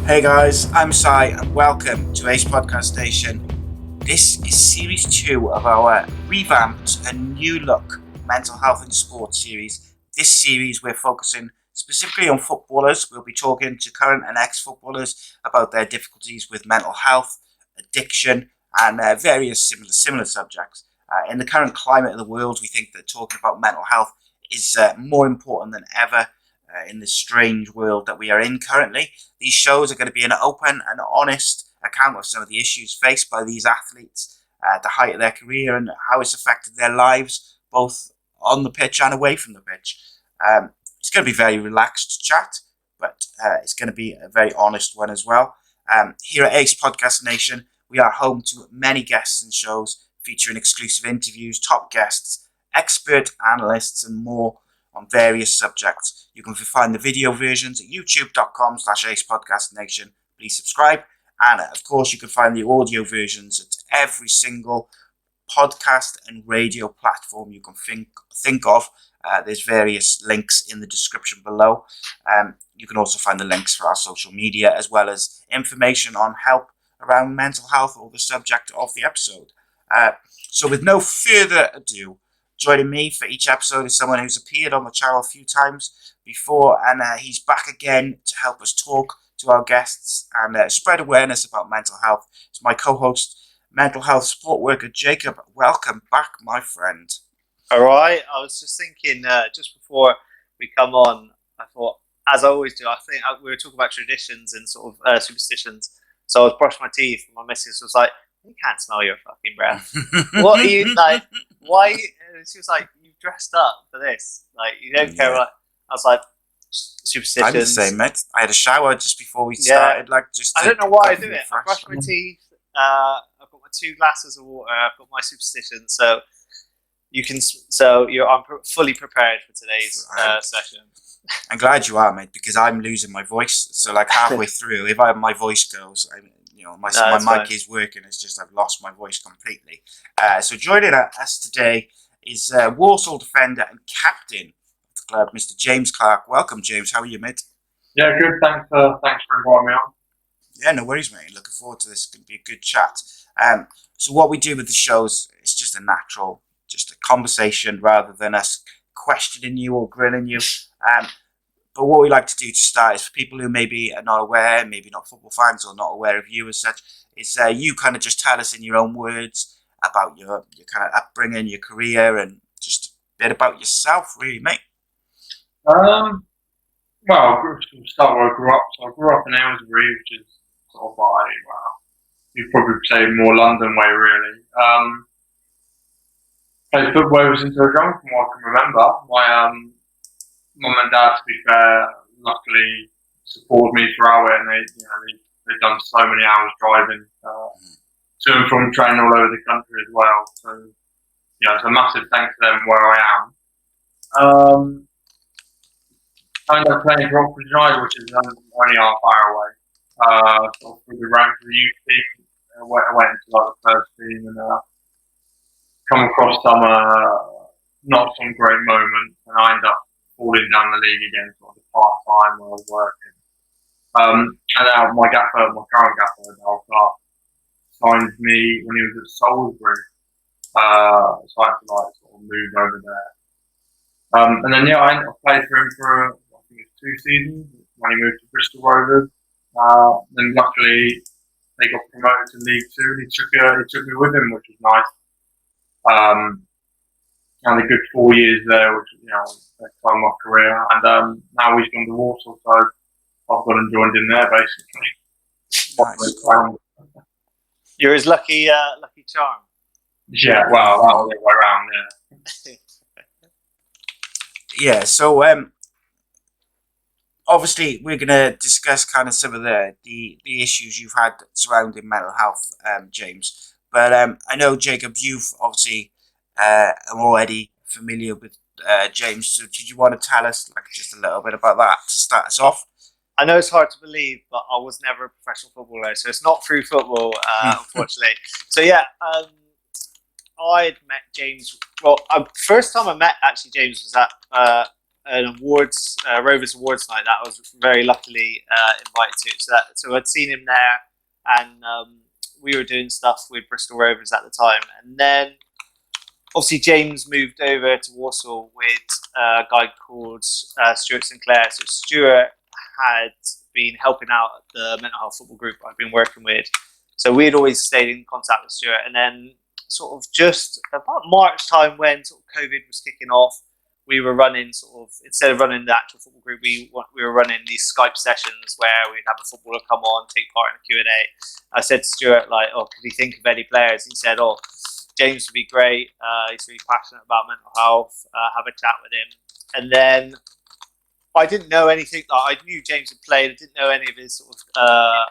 Hey guys, I'm Sai and welcome to A.C.E Podcast Nation. This is series 2 of our revamped and new look mental health and sports series. This series we're focusing specifically on footballers. We'll be talking to current and ex-footballers about their difficulties with mental health, addiction and various similar subjects. In the current climate of the world, we think that talking about mental health is more important than ever. In this strange world that we are in currently. These shows are going to be an open and honest account of some of the issues faced by these athletes at the height of their career and how it's affected their lives, both on the pitch and away from the pitch. It's going to be a very relaxed chat, but it's going to be a very honest one as well. Here at A.C.E Podcast Nation, we are home to many guests and shows featuring exclusive interviews, top guests, expert analysts, and more on various subjects. You can find the video versions at youtube.com/A.C.E Podcast Nation. Please subscribe. And of course, you can find the audio versions at every single podcast and radio platform you can think of. There's various links in the description below. You can also find the links for our social media as well as information on help around mental health or the subject of the episode. So with no further ado, joining me for each episode is someone who's appeared on the channel a few times before, and he's back again to help us talk to our guests and spread awareness about mental health. It's my co-host, mental health support worker Jacob. Welcome back, my friend. All right. I was just thinking, just before we come on, I thought, as I always do, I think we were talking about traditions and sort of superstitions. So I was brushing my teeth, and my missus was like, "You can't smell your fucking breath. What are you like? Why?" And she was like, "You've dressed up for this. Like, you don't care." What I was like, superstitions. I'm the same, mate. I had a shower just before we started. Like, just I don't know why I do it. I brush my teeth. I've got my 2 glasses of water. I've got my superstitions. So you can. So I'm fully prepared for today's session. I'm glad you are, mate, because I'm losing my voice. So like halfway through, if my voice goes, my mic is working. It's just I've lost my voice completely. So joining us today is Walsall defender and captain of the club, Mr. James Clarke. Welcome, James. How are you, mate? Yeah, good. Thanks for inviting me on. Yeah, no worries, mate. Looking forward to this. It's going to be a good chat. So what we do with the shows is just a conversation rather than us questioning you or grilling you. But what we like to do to start is for people who maybe are not aware, maybe not football fans or not aware of you as such, is you kind of just tell us in your own words about your kind of upbringing, your career, and just a bit about yourself, really, mate. Well, I'll start where I grew up. So I grew up in Aylesbury, which is sort of you'd probably say more London way, really. Played football ever since I was young, from what I can remember. My mum and dad, to be fair, luckily supported me throughout it, and they've done so many hours driving to and from training all over the country as well. So so massive thanks to them where I am. I ended up playing for Oxford United, which is only half hour away. Sort of through the ranks of the youth team, I went into the first team and come across some not some great moments, and I ended up falling down the league again, sort of part-time while I was working. And now my current gaffer, Al Clarke, signed me when he was at Salisbury. So I had to sort of move over there. And then I played for him for I think it's 2 seasons when he moved to Bristol Rovers. Then luckily they got promoted to League 2 and he took me with him, which was nice. And a good 4 years there, which best time of my career. And now he's gone to Walsall, so I've gone and joined him there basically. Nice. You're his lucky charm. Yeah, well, that was the way around, yeah. Yeah, so obviously we're going to discuss kind of some of the issues you've had surrounding mental health, James. But I know, Jacob, you've obviously are already familiar with James. So did you want to tell us just a little bit about that to start us off? I know it's hard to believe, but I was never a professional footballer, so it's not through football, unfortunately. So yeah, I'd met James. Well, first time I met James was at an awards Rovers awards night that I was very luckily invited to. So I'd seen him there, and we were doing stuff with Bristol Rovers at the time, and then obviously James moved over to Walsall with a guy called Stuart Sinclair. So Stuart had been helping out at the mental health football group I've been working with. So we'd always stayed in contact with Stuart, and then sort of just about March time when sort of COVID was kicking off, we were running sort of, instead of running the actual football group, we were running these Skype sessions where we'd have a footballer come on, take part in a Q&A. I said to Stuart, like, oh, could he think of any players? He said, oh, James would be great. He's really passionate about mental health. Have a chat with him. And then I didn't know anything. I knew James had played. I didn't know any of his sort of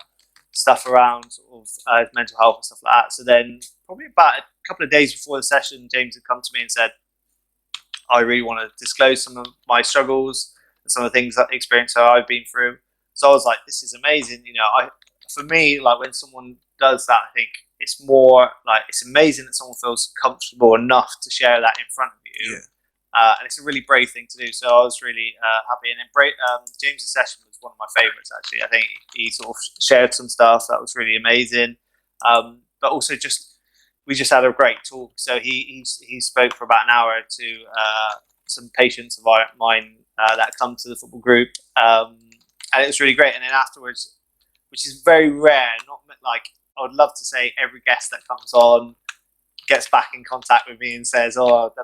stuff around sort of mental health and stuff like that. So then probably about a couple of days before the session, James had come to me and said, I really want to disclose some of my struggles and some of the things that experience that I've been through. So I was like, this is amazing. You know, for me, like when someone does that, I think it's more like, it's amazing that someone feels comfortable enough to share that in front of you. Yeah. And it's a really brave thing to do. So I was really happy. And then James's session was one of my favourites, actually. I think he sort of shared some stuff that was really amazing. But also we just had a great talk. So he spoke for about an hour to some patients of mine that come to the football group. And it was really great. And then afterwards, which is very rare, not like, I would love to say every guest that comes on gets back in contact with me and says, oh, da.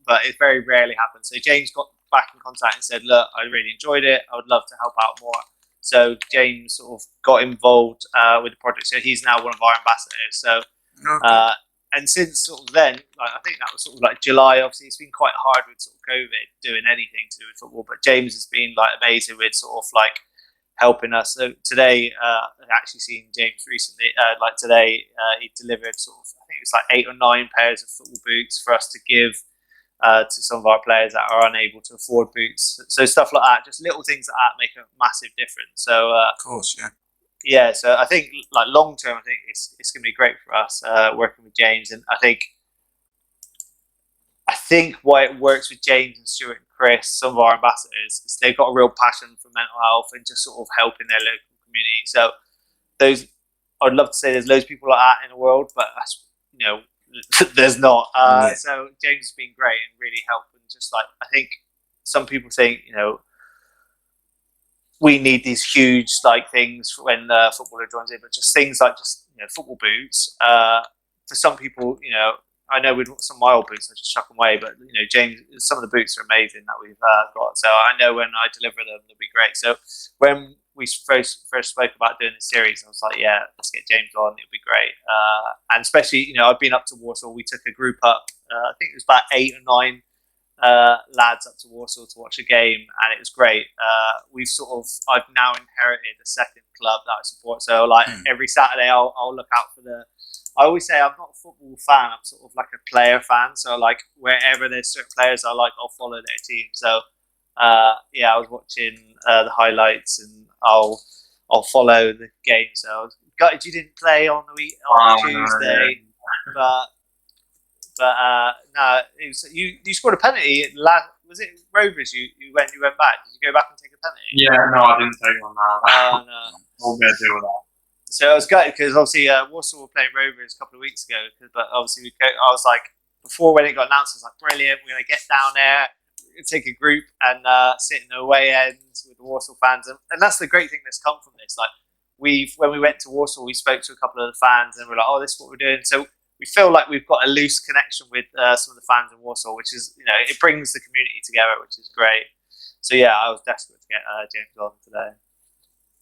But it very rarely happens. So James got back in contact and said, look, I really enjoyed it. I would love to help out more. So James sort of got involved with the project. So he's now one of our ambassadors. So, Okay. and since sort of then, like, I think that was sort of like July. Obviously, it's been quite hard with sort of COVID doing anything to do with football. But James has been like amazing with sort of like helping us. So today, I've actually seen James recently. Like today, he delivered sort of, I think it was like 8 or 9 pairs of football boots for us to give to some of our players that are unable to afford boots. So stuff like that, just little things like that make a massive difference. So Of course, yeah. yeah, so I think like long term, I think it's going to be great for us working with James, and I think why it works with James and Stuart and Chris, some of our ambassadors, is they've got a real passion for mental health and just sort of helping their local community. So those, I'd love to say there's loads of people like that in the world, but that's, you know, there's not. Yeah. So James has been great and really helped. And just like, I think some people think, you know, we need these huge like things when the footballer joins in, but just things like just, you know, football boots. For some people, you know, I know with some of my old boots, I just chuck them away. But you know, James, some of the boots are amazing that we've got. So I know when I deliver them, they'll be great. So when we first spoke about doing this series, I was like, yeah, let's get James on. It'll be great. And especially, you know, I've been up to Warsaw. We took a group up. I think it was about 8 or 9 lads up to Warsaw to watch a game, and it was great. I've now inherited a second club that I support. So like every Saturday, I'll look out for the. I always say I'm not a football fan. I'm sort of like a player fan. So like wherever there's certain players I like, I'll follow their team. So yeah, I was watching the highlights, and I'll follow the game. So I was gutted you didn't play on Tuesday, but no, it was, you scored a penalty. Was it Rovers? You when you went back, did you go back and take a penalty? Yeah, no, I didn't take one now. No. We'll get to deal with that. So I was gutted because obviously Walsall were playing Rovers a couple of weeks ago. But obviously I was like, before when it got announced, I was like, brilliant, we're going to get down there, take a group and sit in the away end with the Walsall fans. And that's the great thing that's come from this. Like when we went to Walsall, we spoke to a couple of the fans and we're like, oh, this is what we're doing. So we feel like we've got a loose connection with some of the fans in Walsall, which is, you know, it brings the community together, which is great. So yeah, I was desperate to get James on today.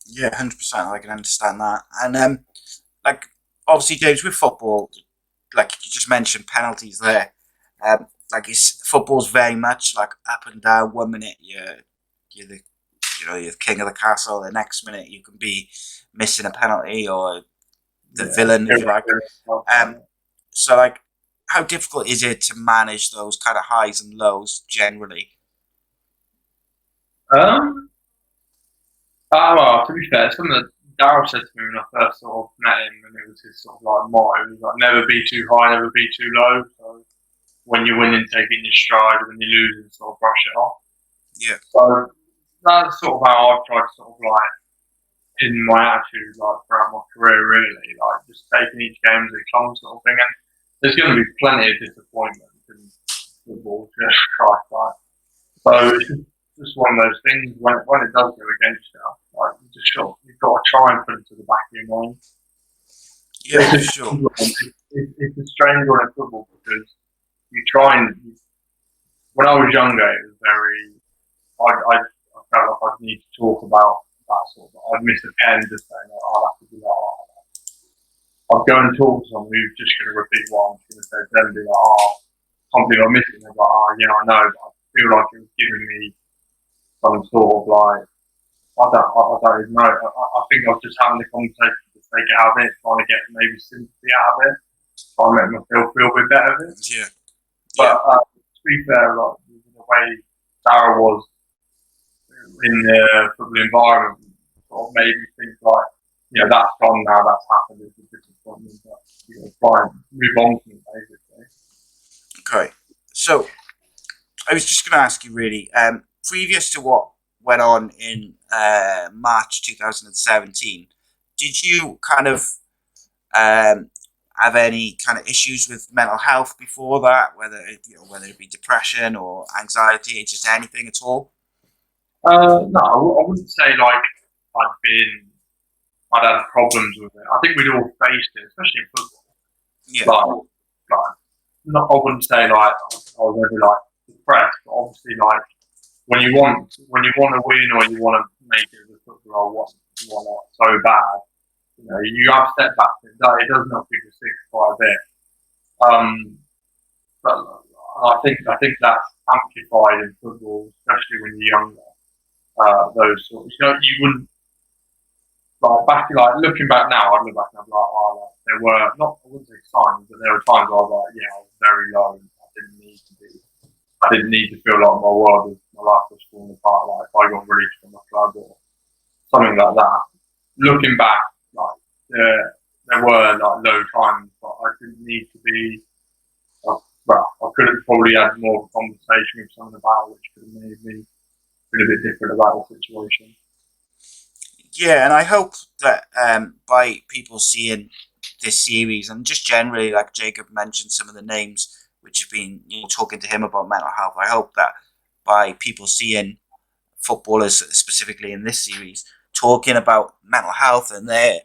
Yeah, 100%. I can understand that. And like obviously, James, with football, like you just mentioned, penalties there. Like football's very much like up and down. 1 minute you're the king of the castle. The next minute you can be missing a penalty or the villain, if you like. So like, how difficult is it to manage those kind of highs and lows generally? Well, to be fair, something that Darryl said to me when I first sort of met him, and it was his sort of like motto, it was like, never be too high, never be too low. So when you're winning, take it in your stride, when you're losing, sort of brush it off. Yeah. So that's sort of how I've tried to sort of like in my attitude like throughout my career really, like just taking each game as it comes sort of thing. And there's going to be plenty of disappointment in football, just Christ, like. So it's just one of those things when it does go against you, like you've got to try and put it to the back of your mind. Yeah, for sure. It's a strange one in football because you try and when I was younger, it was very. I felt like I'd need to talk about that sort of. I'd miss a pen just saying, oh, "I'll have to do that." Oh, I'd go and talk to someone who's just going to repeat what I'm going to say. Then be like, "Oh, I can't believe I missed it." And they're like, "Oh, yeah, I know." But I feel like it was giving me some sort of like I don't even know. I think I was just having the conversation to take it out of it, trying to get maybe sympathy out of it, trying to make myself feel a bit better of it. Yeah. But to be fair, like the way Sarah was in the football environment, sort of made me think like, that's gone now, that's happened, it's a disappointment, but try and move on from it basically. Okay. So I was just going to ask you really, previous to what went on in March 2017, did you kind of have any kind of issues with mental health before that, whether it be depression or anxiety, just anything at all? No, I wouldn't say like I'd had problems with it. I think we'd all faced it, especially in football. Yeah. I wouldn't say like I was ever like depressed, but obviously like when you want to win or you want to make it as a footballer, you want like so bad, you have setbacks. It does knock people sick quite a bit. But I think that's amplified in football, especially when you're younger. Those sorts, you wouldn't looking back now. I'd look back and I'd be like, oh, there were not, I wouldn't say signs, but there were times I was like, yeah, I was very low. I didn't need to feel like my life was falling apart. Like if I got released from my club or something like that. Looking back, like there were like low times, but I didn't need to be. I could have probably had more of a conversation with someone about it, which could have made me feel a bit different about the situation. Yeah, and I hope that by people seeing this series and just generally, like Jacob mentioned, some of the names which have been talking to him about mental health, I hope that by people seeing footballers specifically in this series talking about mental health and their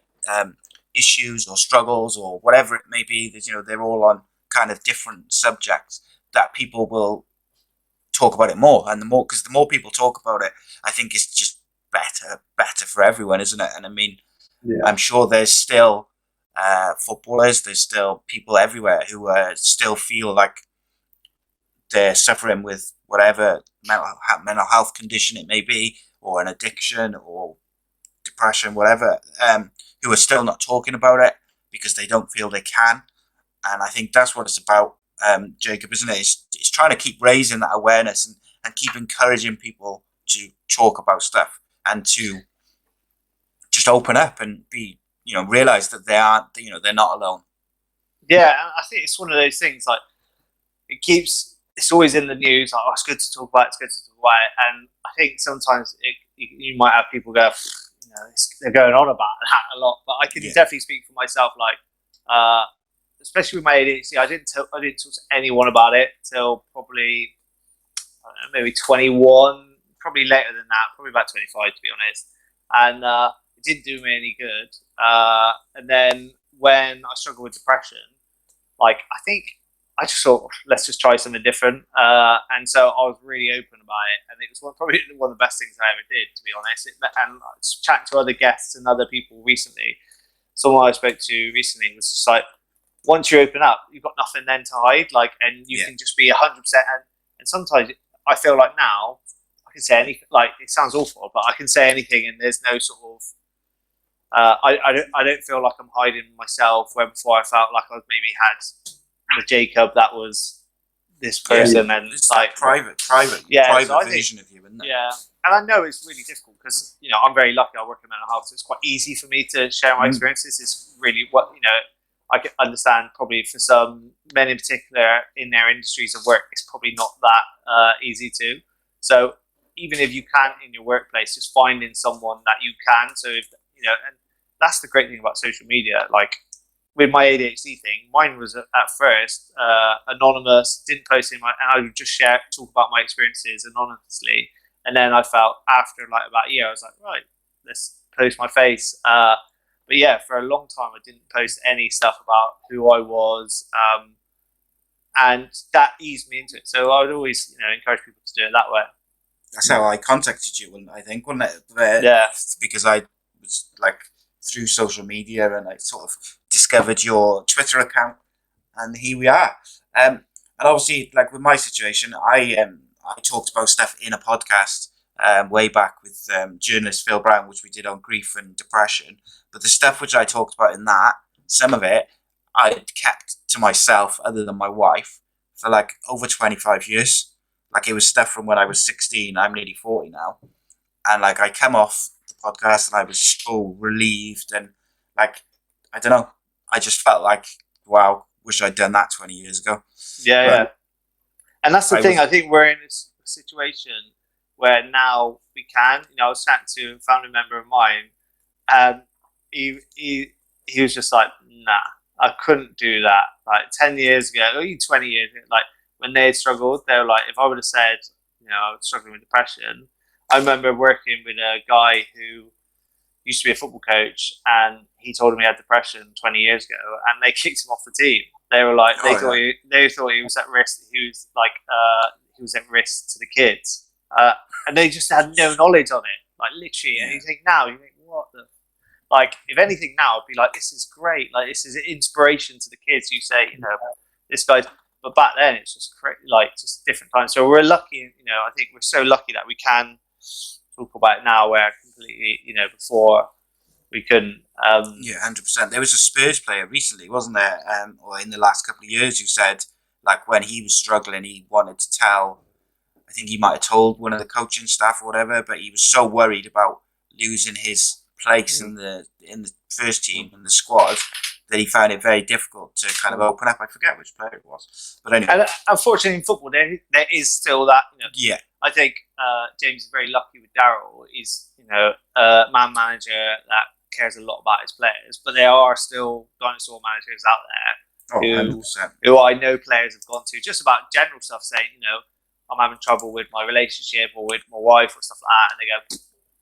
issues or struggles or whatever it may be, that they're all on kind of different subjects, that people will talk about it more, and the more people talk about it, I think it's just better for everyone, isn't it? And I mean, I'm sure there's still footballers, there's still people everywhere who still feel like they're suffering with whatever mental health condition it may be, or an addiction or depression, whatever, who are still not talking about it because they don't feel they can. And I think that's what it's about, Jacob, isn't it? It's trying to keep raising that awareness and keep encouraging people to talk about stuff and to just open up and be, realize that they're not alone. Yeah, I think it's one of those things like it's always in the news. Like, oh, it's good to talk about. It's good to talk about it. And I think sometimes you might have people go, they're going on about that a lot. But I can definitely speak for myself. Like, especially with my ADHD, I didn't talk to anyone about it till probably maybe 21. Probably later than that. Probably about 25 to be honest. And it didn't do me any good. And then when I struggled with depression, like I think I just thought, let's just try something different. And so I was really open about it. And it was probably one of the best things I ever did, to be honest. And I chatted to other guests and other people recently. Someone I spoke to recently was just like, once you open up, you've got nothing then to hide. Like, and you can just be 100%. And sometimes I feel like now I can say anything. Like, it sounds awful, but I can say anything and there's no sort of, I don't feel like I'm hiding myself, where before I felt like I maybe had the Jacob that was this person, and it's like private version of you, isn't it? Yeah, and I know it's really difficult because I'm very lucky. I work in mental health, so it's quite easy for me to share my experiences. It's really what I can understand. Probably for some men in particular in their industries of work, it's probably not that easy to. So even if you can't in your workplace, just finding someone that you can. So if and that's the great thing about social media. Like with my ADHD thing, mine was at first anonymous, didn't post and I would just talk about my experiences anonymously. And then I felt after like about a year, I was like, right, let's post my face. But yeah, for a long time, I didn't post any stuff about who I was, and that eased me into it. So I would always, encourage people to do it that way. That's how I contacted you, wasn't it? Yeah. Because I was like through social media and I sort of discovered your Twitter account, and here we are. And obviously, like with my situation, I talked about stuff in a podcast way back with journalist Phil Brown, which we did on grief and depression. But the stuff which I talked about in that, some of it, I kept to myself, other than my wife, for like over 25 years. Like it was stuff from when I was 16. I'm nearly 40 now, and like I come off the podcast and I was so relieved, and like I don't know, I just felt like, wow, wish I'd done that 20 years ago. Yeah. And that's the thing. I think we're in this situation where now we can. I was chatting to a family member of mine, and he was just like, nah, I couldn't do that. Like 10 years ago, or even 20 years ago, like when they had struggled, they were like, if I would have said, I was struggling with depression. I remember working with a guy who used to be a football coach, and he told him he had depression 20 years ago, and they kicked him off the team. They were like, they thought he was at risk. He was like, he was at risk to the kids, and they just had no knowledge on it, like literally. And you think what the, like, if anything now, I'd be like, this is great. Like, this is inspiration to the kids. You say, this guy's, but back then it's just like just different times. So we're lucky, I think we're so lucky that we can talk about it now, where completely, before we couldn't. 100%. There was a Spurs player recently, wasn't there? Or in the last couple of years, who said, like, when he was struggling, he wanted to tell. I think he might have told one of the coaching staff or whatever, but he was so worried about losing his place in the first team in the squad that he found it very difficult to kind of open up. I forget which player it was, but anyway. And unfortunately, in football, there is still that. Yeah. I think James is very lucky with Daryl. He's a man manager that cares a lot about his players, but there are still dinosaur managers out there who I know players have gone to just about general stuff, saying, I'm having trouble with my relationship or with my wife or stuff like that, and they go,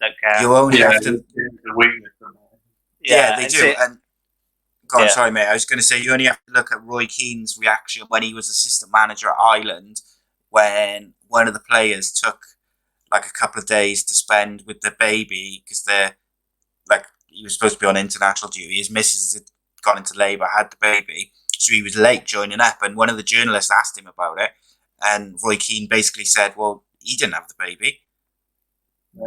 don't care. You only have to. The weakness. Yeah, they do. And go on, sorry, mate. I was going to say you only have to look at Roy Keane's reaction when he was assistant manager at Ireland, when one of the players took like a couple of days to spend with the baby because they're like, he was supposed to be on international duty. His missus had gone into labour, had the baby, so he was late joining up. And one of the journalists asked him about it, and Roy Keane basically said, "Well, he didn't have the baby."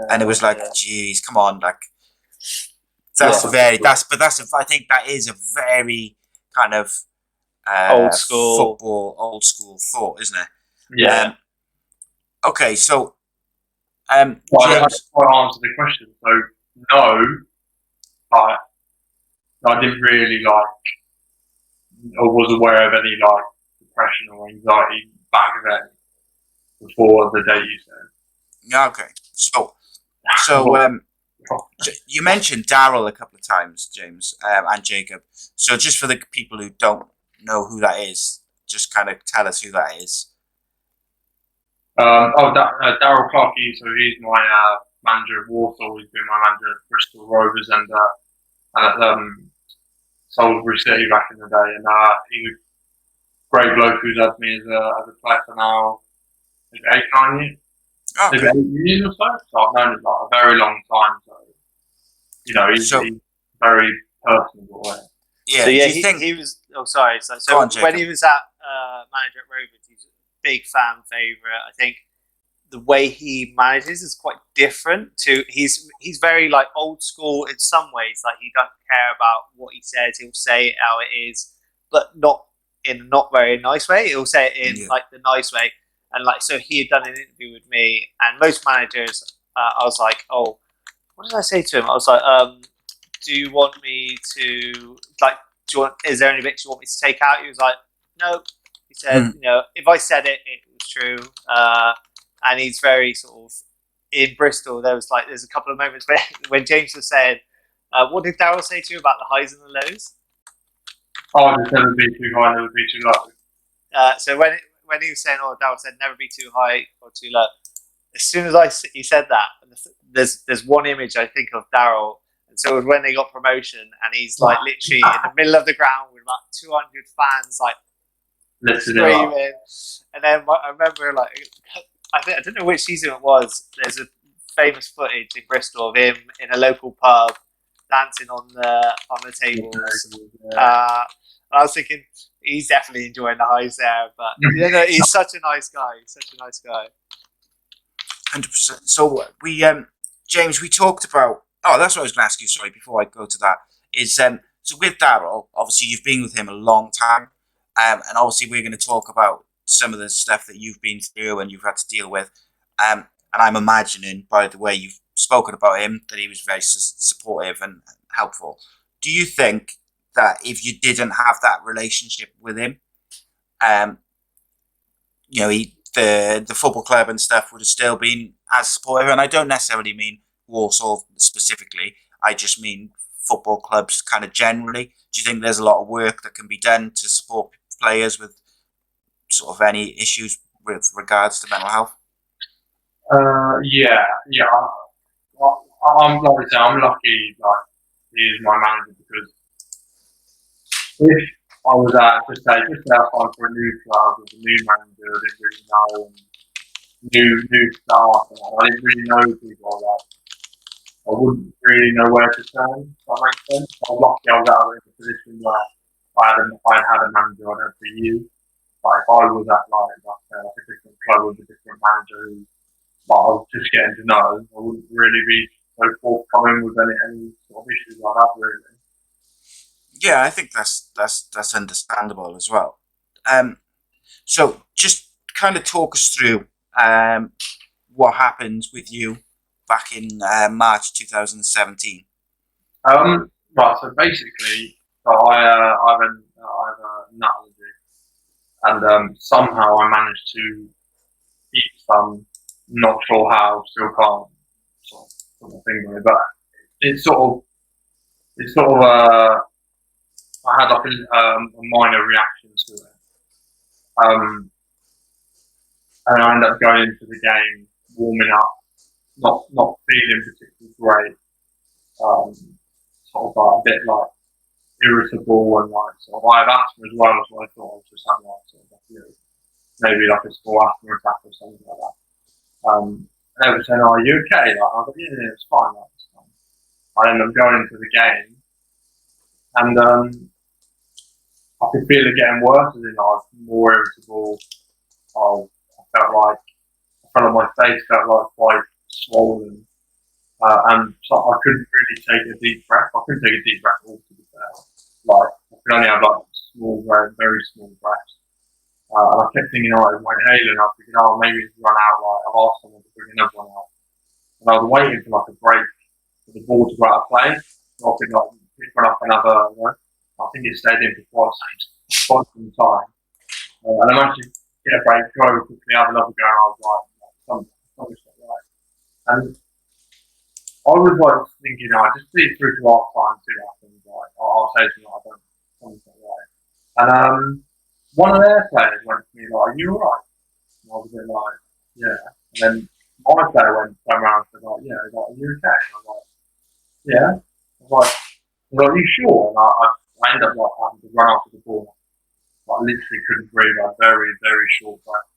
And it was like, geez, come on, like I think that is a very kind of old school thought, isn't it? Yeah. Okay, so I just want to answer the question. So no, I didn't really or was aware of any depression or anxiety back then before the date you said. Yeah. Okay. So you mentioned Daryl a couple of times, James, and Jacob. So just for the people who don't know who that is, just kind of tell us who that is. Daryl Clarke. So he's my manager at Walsall. He's been my manager at Bristol Rovers and at Salisbury City back in the day. And he was a great bloke who's had me as a player for now, maybe 8-9 years. Okay. Maybe 8 years or so. So I've known him a very long time. So he's very personable. Yeah. So he was. Oh, sorry. So on, when he was at manager at Rovers, he was a big fan favourite. I think the way he manages is quite different to. He's very old school in some ways. Like, he doesn't care about what he says. He'll say it how it is, but not in a not very nice way. He'll say it in the nice way. And so he had done an interview with me, and most managers, I was like, oh, what did I say to him? I was like, do you want me to is there any bits you want me to take out? He was like, no. He said, if I said it, it was true. And he's very sort of in Bristol, there's a couple of moments where when James was saying, what did Daryl say to you about the highs and the lows? Oh, just never be too high, never be too low. So when he was saying, Daryl said never be too high or too low. As soon as he said that, there's one image I think of Daryl. And so it was when they got promotion, and he's like literally in the middle of the ground with about 200 fans like screaming. And then I remember I don't know which season it was. There's a famous footage in Bristol of him in a local pub dancing on the tables. I was thinking he's definitely enjoying the highs there, but he's such a nice guy. 100%. So we, James, we talked about. Oh, that's what I was going to ask you. Sorry, before I go to that, is so with Daryl, obviously you've been with him a long time, and obviously we're going to talk about some of the stuff that you've been through and you've had to deal with. And I'm imagining by the way you've spoken about him that he was very supportive and helpful. Do you think that if you didn't have that relationship with him, the football club and stuff would have still been as supportive? And I don't necessarily mean Walsall specifically. I just mean football clubs kind of generally. Do you think there's a lot of work that can be done to support players with sort of any issues with regards to mental health? Yeah. I'm lucky that he is my manager, because if I was just outside for a new club with a new manager, I didn't really know, and new staff, and I didn't really know people like that. I wouldn't really know where to turn. If that makes sense. I was lucky I was out in a position where I had a manager I'd had for years. Like if I was at like a different club with a different manager who I was just getting to know, I wouldn't really be so forthcoming with any sort of issues I'd have, really. Yeah, I think that's understandable as well. So just kind of talk us through what happened with you back in March 2017. Right. So basically, I have a nut allergy, and somehow I managed to eat some. Not sure how, still can't sort of put my finger on it, but it's sort of I had like a minor reaction to it, and I ended up going into the game warming up, not feeling particularly great, sort of like a bit like irritable, and like sort of I have asthma as well, so I thought I was just having like sort of maybe like a small asthma attack or something like that. And they were saying, "Are you okay?" Like, I was like, "Yeah, it's fine." Like, it's fine. I ended up going into the game, and I could feel it getting worse. As in, I was more irritable. I felt like my face felt like quite swollen, and so I couldn't really take a deep breath. I couldn't take a deep breath at all, to be fair. Like I could only have like small, very small breaths. And I kept thinking, it was inhaling. I was thinking, maybe it's run out. Like I've asked someone to bring another one out. And I was waiting for like a break for the ball to go out of play. So I could like pick one up another. I think it stayed in for quite some time. And I managed to get a break, go quickly, have another go. And I was like, something's not right. And I was like thinking, I just see it through to half time, see what happens. Like I'll say to them, something's not right. And one of their players went to me like, "Are you alright?" And I was a bit like, "Yeah." And then my player turned around and said like, "Yeah." He's like, "Are you okay?" And I was like, "Yeah." I was like, "Are you sure?" And I ended up like having to run after the ball. Like literally couldn't breathe. I had very, very short breath.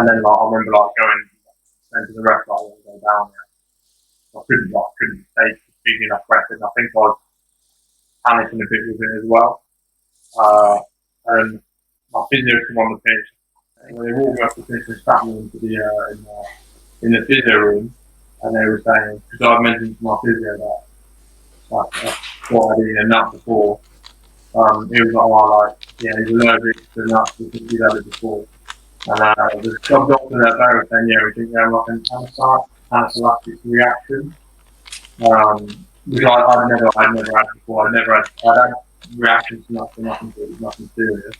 And then like I remember like saying to the ref like, "I want to go down there." I couldn't take a big enough breath, and I think I was panicking a bit with it as well. And my physio came on the pitch, and when they walked me off the pitch and sat me into in the physio room, and they were saying, because I mentioned to my physio that what I'd eaten a nut before, he was like, "Yeah, he's allergic to nuts because he'd had it before." And the job doctor there was saying, "Yeah, we think you have like an anaphylactic reaction," which I'd never had before. I'd had reactions to nothing serious.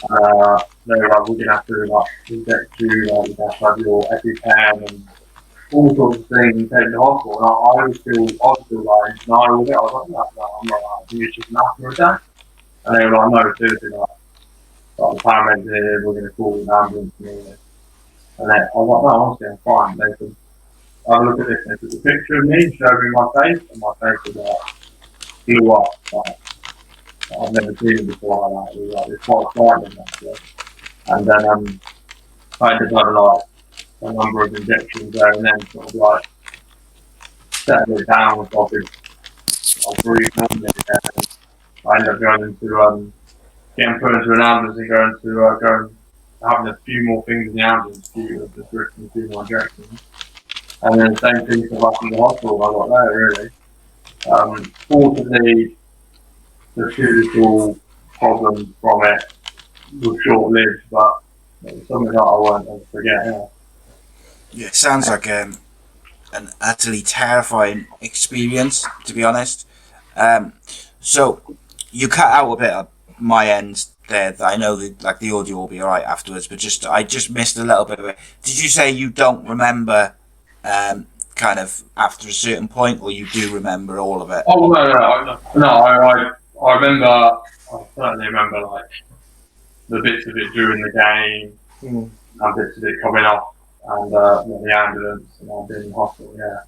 They were like, we're going to have to inject you, you have to have your EpiPen and all sorts of things and take you to the hospital. And I was still like, no, with it. I was like, no, I'm not like, it's just an asthma attack. And they were like, no, seriously, like the paramedics here, we're going to call an ambulance and all this. And then I was like, no, honestly, I'm fine. They said, have a look at this. They took a picture of me, showed me my face, and my face was blew up. I've never seen it before like that. It was like, it's quite frightening actually. And then I ended up like a number of injections there and then sort of like settled it down with I breathed normally and I ended up going into getting put into an ambulance and going and having a few more things in the ambulance due to just risking a few more injections. And then the same thing for up in the hospital I got there really. Fortunately the physical problems from it was short lived but it was something that I won't ever forget. Yeah, it sounds like an utterly terrifying experience, to be honest. So you cut out a bit of my end there. That I know that like the audio will be alright afterwards, but I just missed a little bit of it. Did you say you don't remember kind of after a certain point, or you do remember all of it? Oh no! I remember. I certainly remember like the bits of it during the game, and bits of it coming off, and the ambulance, and I've been in the hospital. Yeah.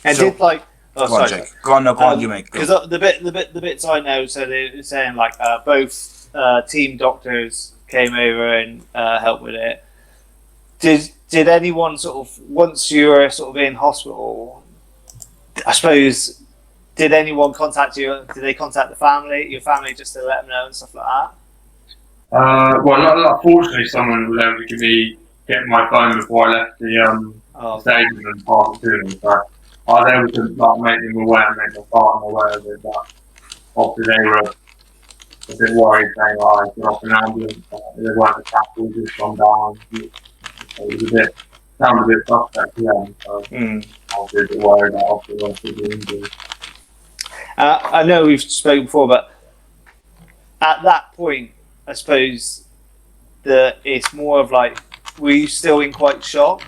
And So- did like Go on, Jake. Go on, you make. because the bits I know, so they were saying like both team doctors came over and helped with it. Did anyone sort of once you were sort of in hospital? I suppose did anyone contact you? Did they contact your family, just to let them know and stuff like that? Well, fortunately, someone was able to get my phone before I left the stadium and pass it to me. So I was able to like make them aware, make my partner aware of it. But obviously, they were a bit worried, saying, "Oh, I got off an ambulance." They weren't attacked; we just gone down. It was sounded a bit suspect to them. So I was a bit worried that obviously I was the injury. I know we've spoken before, but at that point, I suppose that it's more of like, were you still in quite shock?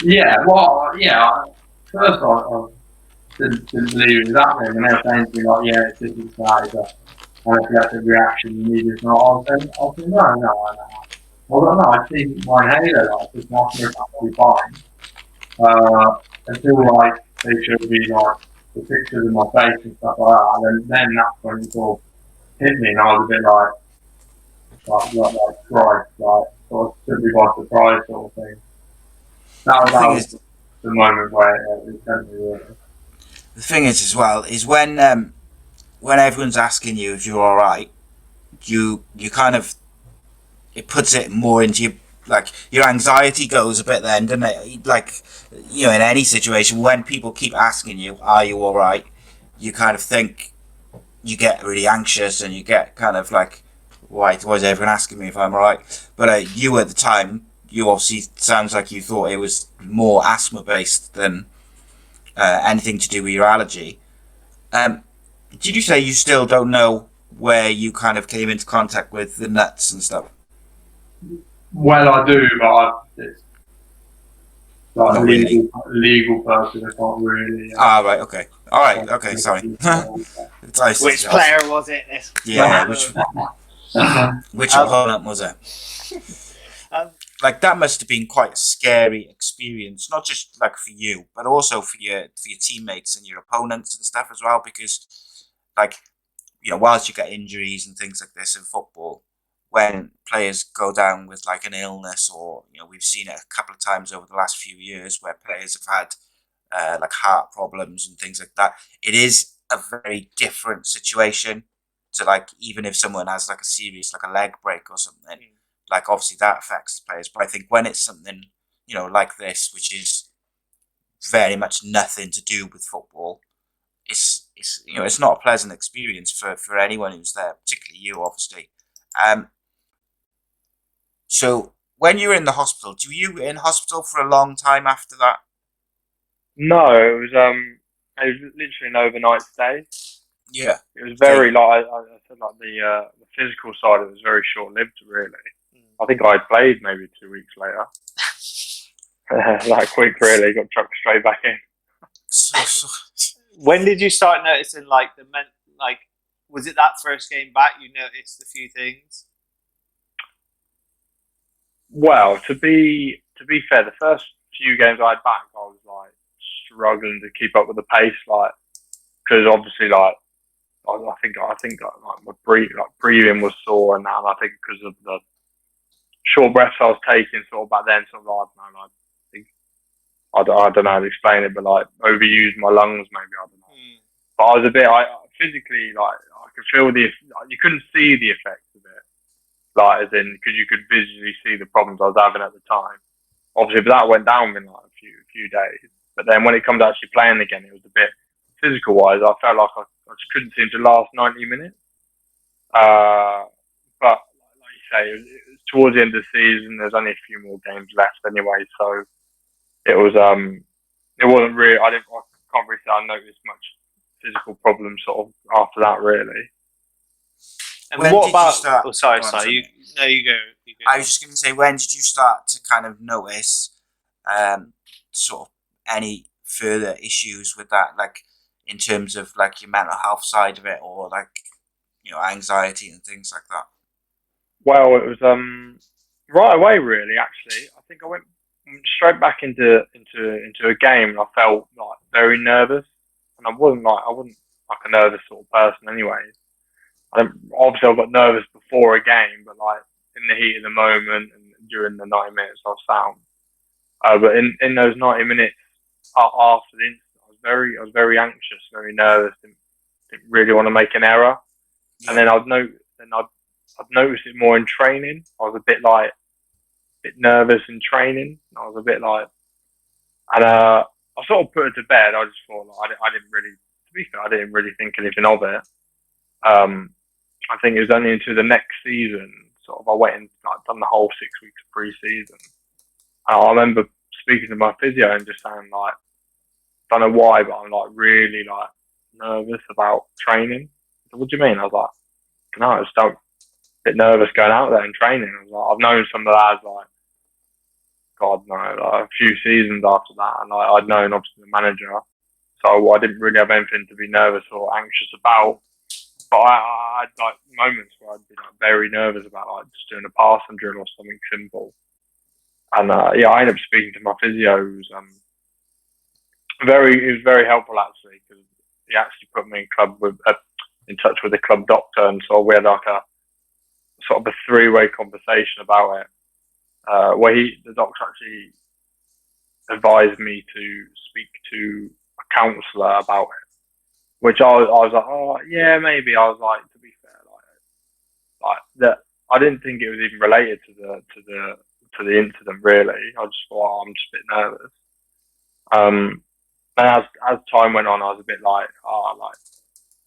Yeah, well, yeah. First, I didn't believe it was happening, and they were saying to me like, "Yeah, it's just inside." And if you have the reaction, you need it. I was saying, no. Well, no, I see my inhaler, like, it's not really fine. Until like they showed me like the pictures of my face and stuff like that, and then that's when it sort of hit me, and I was a bit like Christ, like sort of took me by surprise sort of thing. That was the moment where it turned me really. The thing is, as well, is when everyone's asking you if you're all right, you kind of it puts it more into your like your anxiety goes a bit then, doesn't it? Like in any situation when people keep asking you, "Are you all right?" You kind of think you get really anxious and you get kind of like, why is everyone asking me if I'm all right? But you at the time, you obviously sounds like you thought it was more asthma based than anything to do with your allergy. Did you say you still don't know where you kind of came into contact with the nuts and stuff? Well, I do, but it's like a legal person. I can't really. Right. Okay. All right. Okay. Sorry. Which player was it? Yeah. Which opponent was it? Like that must have been quite a scary experience, not just like for you, but also for your teammates and your opponents and stuff as well. Because, like, whilst you get injuries and things like this in football, when players go down with like an illness, or we've seen it a couple of times over the last few years where players have had like heart problems and things like that. It is a very different situation to like even if someone has like a serious like a leg break or something. Like obviously that affects the players, but I think when it's something like this, which is very much nothing to do with football, it's not a pleasant experience for anyone who's there, particularly you, obviously. So when you were in the hospital, were you in hospital for a long time after that? No, it was literally an overnight stay. Yeah. It was very like I said, like the physical side. It was very short lived, really. I think I played maybe 2 weeks later. Like quick, really, got chucked straight back in. So When did you start noticing was it that first game back you noticed a few things? Well, to be fair, the first few games I had back, I was like struggling to keep up with the pace, like because obviously, like I think like my breathing was sore and that, and I think because of the short breaths I was taking, sort of back then, sort of like I think I don't know how to explain it, but like overused my lungs, maybe I don't know. But I was a bit, physically, like I could feel you couldn't see the effects of it, like as in because you could visually see the problems I was having at the time. Obviously, but that went down in like a few days. But then when it comes to actually playing again, it was a bit physical wise. I felt like I just couldn't seem to last 90 minutes. But like you say, it was towards the end of the season. There's only a few more games left anyway, so it wasn't really. I can't really say I noticed much physical problems sort of after that, really. And when what did about? you start? Oh, sorry. You You go. I was just going to say, when did you start to kind of notice sort of any further issues with that, like in terms of like your mental health side of it, or like anxiety and things like that? Well, it was right away, really. Actually, I think I went straight back into a game, and I felt like very nervous, and I wasn't like a nervous sort of person anyway. Obviously, I got nervous before a game, but like in the heat of the moment and during the 90 minutes, I was sound. But in those 90 minutes after the incident, I was very anxious, very nervous, didn't really want to make an error. Yeah. And then I'd noticed it more in training. I was a bit nervous in training. I was a bit like, and I sort of put it to bed. I just thought like, I didn't really, to be fair, I didn't really think anything of it. I think it was only into the next season, sort of, I went and done the whole 6 weeks of pre-season. I remember speaking to my physio and just saying like, don't know why, but I'm like really like nervous about training. Said, what do you mean? I was like, no, I just don't. A bit nervous going out there and training. I was like, I've known some of the lads like, God no, like a few seasons after that, and I'd known obviously the manager, so I didn't really have anything to be nervous or anxious about. But I had like moments where I'd be like very nervous about like just doing a passing drill or something simple. And yeah, I ended up speaking to my physio, who's he was very helpful actually, because he actually put me in touch with the club doctor, and so we had like a sort of a three-way conversation about it, where the doctor actually advised me to speak to a counsellor about it, which I was like, oh yeah, maybe. I was like, to be fair, like that, I didn't think it was even related to the incident really. I just thought, oh, I'm just a bit nervous. And as time went on, I was a bit like, oh, like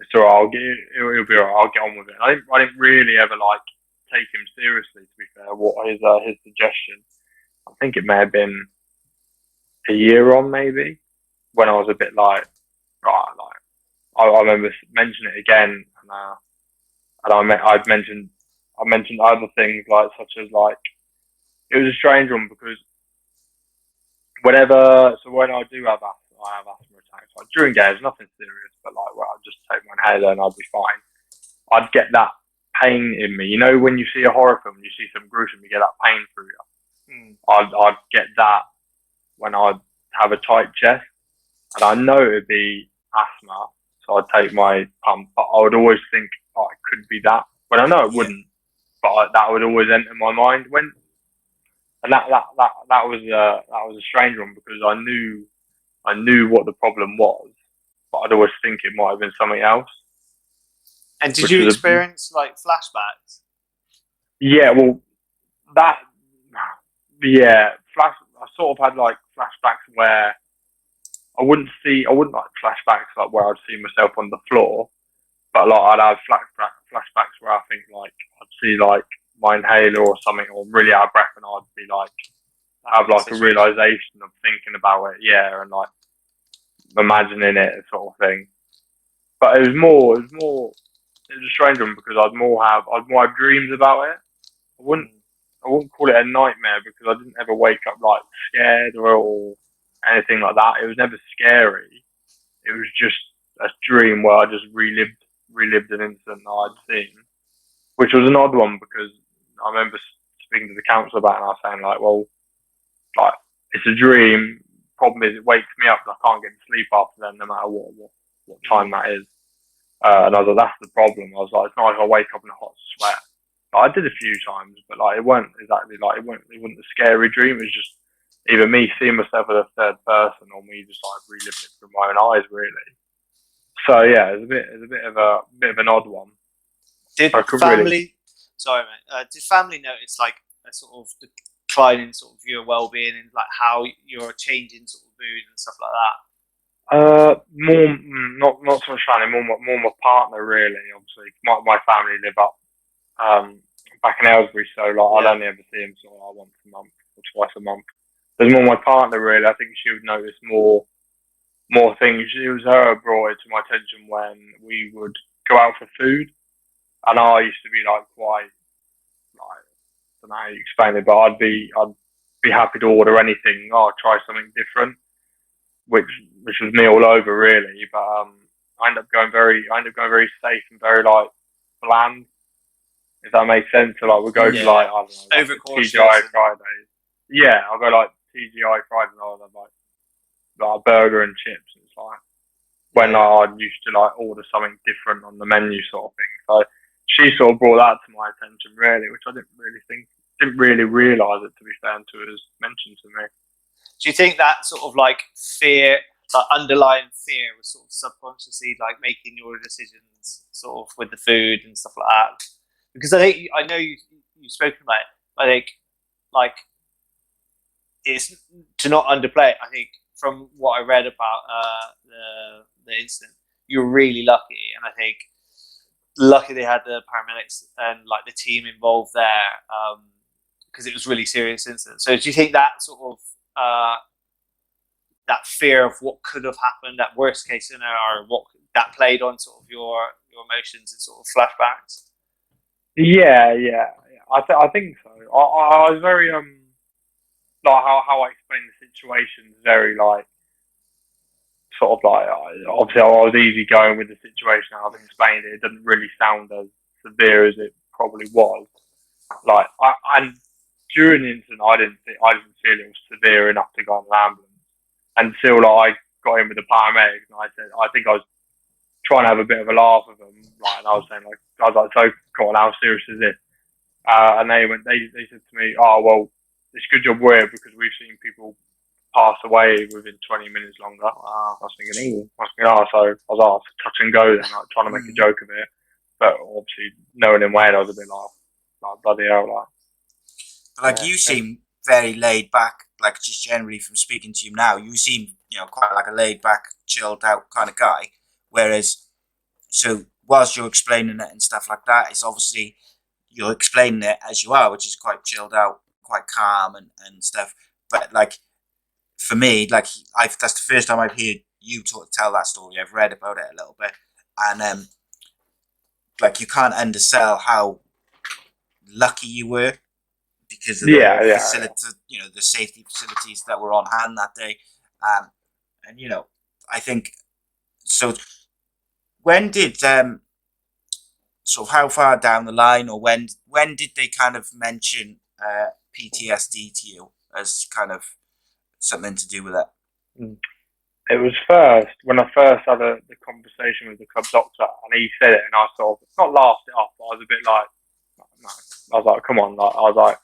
it's alright. It'll be alright. I'll get on with it. I didn't really ever like take him seriously. To be fair, what his suggestion? I think it may have been a year on, maybe, when I was a bit like, right, like I remember mentioning it again, and I mentioned other things like such as like it was a strange one because when I have asthma attacks, like during games, nothing serious, but like well, I'll just take my inhaler and I'll be fine. I'd get that pain in me. You know, when you see a horror film, you see some gruesome, you get that pain through you. I'd get that when I'd have a tight chest, and I know it'd be asthma, so I'd take my pump, but I would always think, oh, it could be that. But I know it wouldn't, but that would always enter my mind and that was a strange one because I knew what the problem was, but I'd always think it might have been something else. And did you experience like flashbacks? Yeah, well, I sort of had like flashbacks where I wouldn't like flashbacks like where I'd see myself on the floor, but like I'd have flashbacks where I think like I'd see like my inhaler or something, or really out of breath, and I'd be like have like a realization of thinking about it, yeah, and like imagining it, sort of thing. but it was a strange one because I'd more have dreams about it. I wouldn't call it a nightmare because I didn't ever wake up like scared or anything like that. It was never scary. It was just a dream where I just relived an incident that I'd seen, which was an odd one because I remember speaking to the council about it and I was saying like, well, like it's a dream. Problem is it wakes me up and I can't get to sleep after then, no matter what time that is. And I was like, that's the problem. I was like, it's not like I wake up in a hot sweat. Like, I did a few times, but like it weren't exactly like it wasn't a scary dream. It was just either me seeing myself as a third person or me just like reliving it through my own eyes, really. So yeah, it's a bit of an odd one. Did family? Sorry, mate. Did family notice like a sort of decline in sort of your well-being and like how you're changing sort of mood and stuff like that? More not so much family, more my partner really. Obviously, my family live up back in Aylesbury, so like I'd only ever see him sort of once a month or twice a month. There's more my partner really. I think she would notice more things. It was her who brought it to my attention when we would go out for food, and I used to be like quite like I don't know how you explain it, but I'd be happy to order anything. Oh, try something different, which was me all over really. But I ended up going very safe and very like bland, if that makes sense. So like we'll go to like I don't know, like TGI Fridays. Yeah, I'll go like TGI Fridays and I'll have like a burger and chips. And it's like when I used to like order something different on the menu sort of thing. So she sort of brought that to my attention really, which I didn't really realise it, to be fair, until it was mentioned to me. Do you think that sort of like fear, like underlying fear, was sort of subconsciously like making your decisions sort of with the food and stuff like that? Because I know you've spoken about it. I think like it's to not underplay it. I think from what I read about the incident, you're really lucky, and I think lucky they had the paramedics and like the team involved there because it was really serious incident. So do you think that sort of that fear of what could have happened, that worst case scenario, or what that played on sort of your emotions and sort of flashbacks? Yeah. I think so. I was very like how I explained the situation is very like sort of like obviously I was easy going with the situation. I've explained it. It doesn't really sound as severe as it probably was. Like and during the incident, I didn't feel it was severe enough to go on an ambulance until like I got in with the paramedics and I said I think I was trying to have a bit of a laugh with them, like, and I was saying like so come on, how serious is this? And they said to me, oh well, it's a good job we're here because we've seen people pass away within 20 minutes longer. I was thinking, so I was touch and go then, like trying to make a joke of it, but obviously knowing in Wales, I was a bit like bloody hell, like. Like you seem very laid back, like just generally from speaking to you now, you seem quite like a laid back, chilled out kind of guy. Whereas, so whilst you're explaining it and stuff like that, it's obviously you're explaining it as you are, which is quite chilled out, quite calm and stuff. But like for me, like that's the first time I've heard you tell that story. I've read about it a little bit, and like you can't undersell how lucky you were because of the facility, the safety facilities that were on hand that day, and I think so. When did sort of how far down the line, or when did they kind of mention PTSD to you as kind of something to do with it? It was first when I first had the conversation with the club doctor, and he said it, and I sort of not laughed it off, but I was a bit like, no. I was like, come on, like I was like,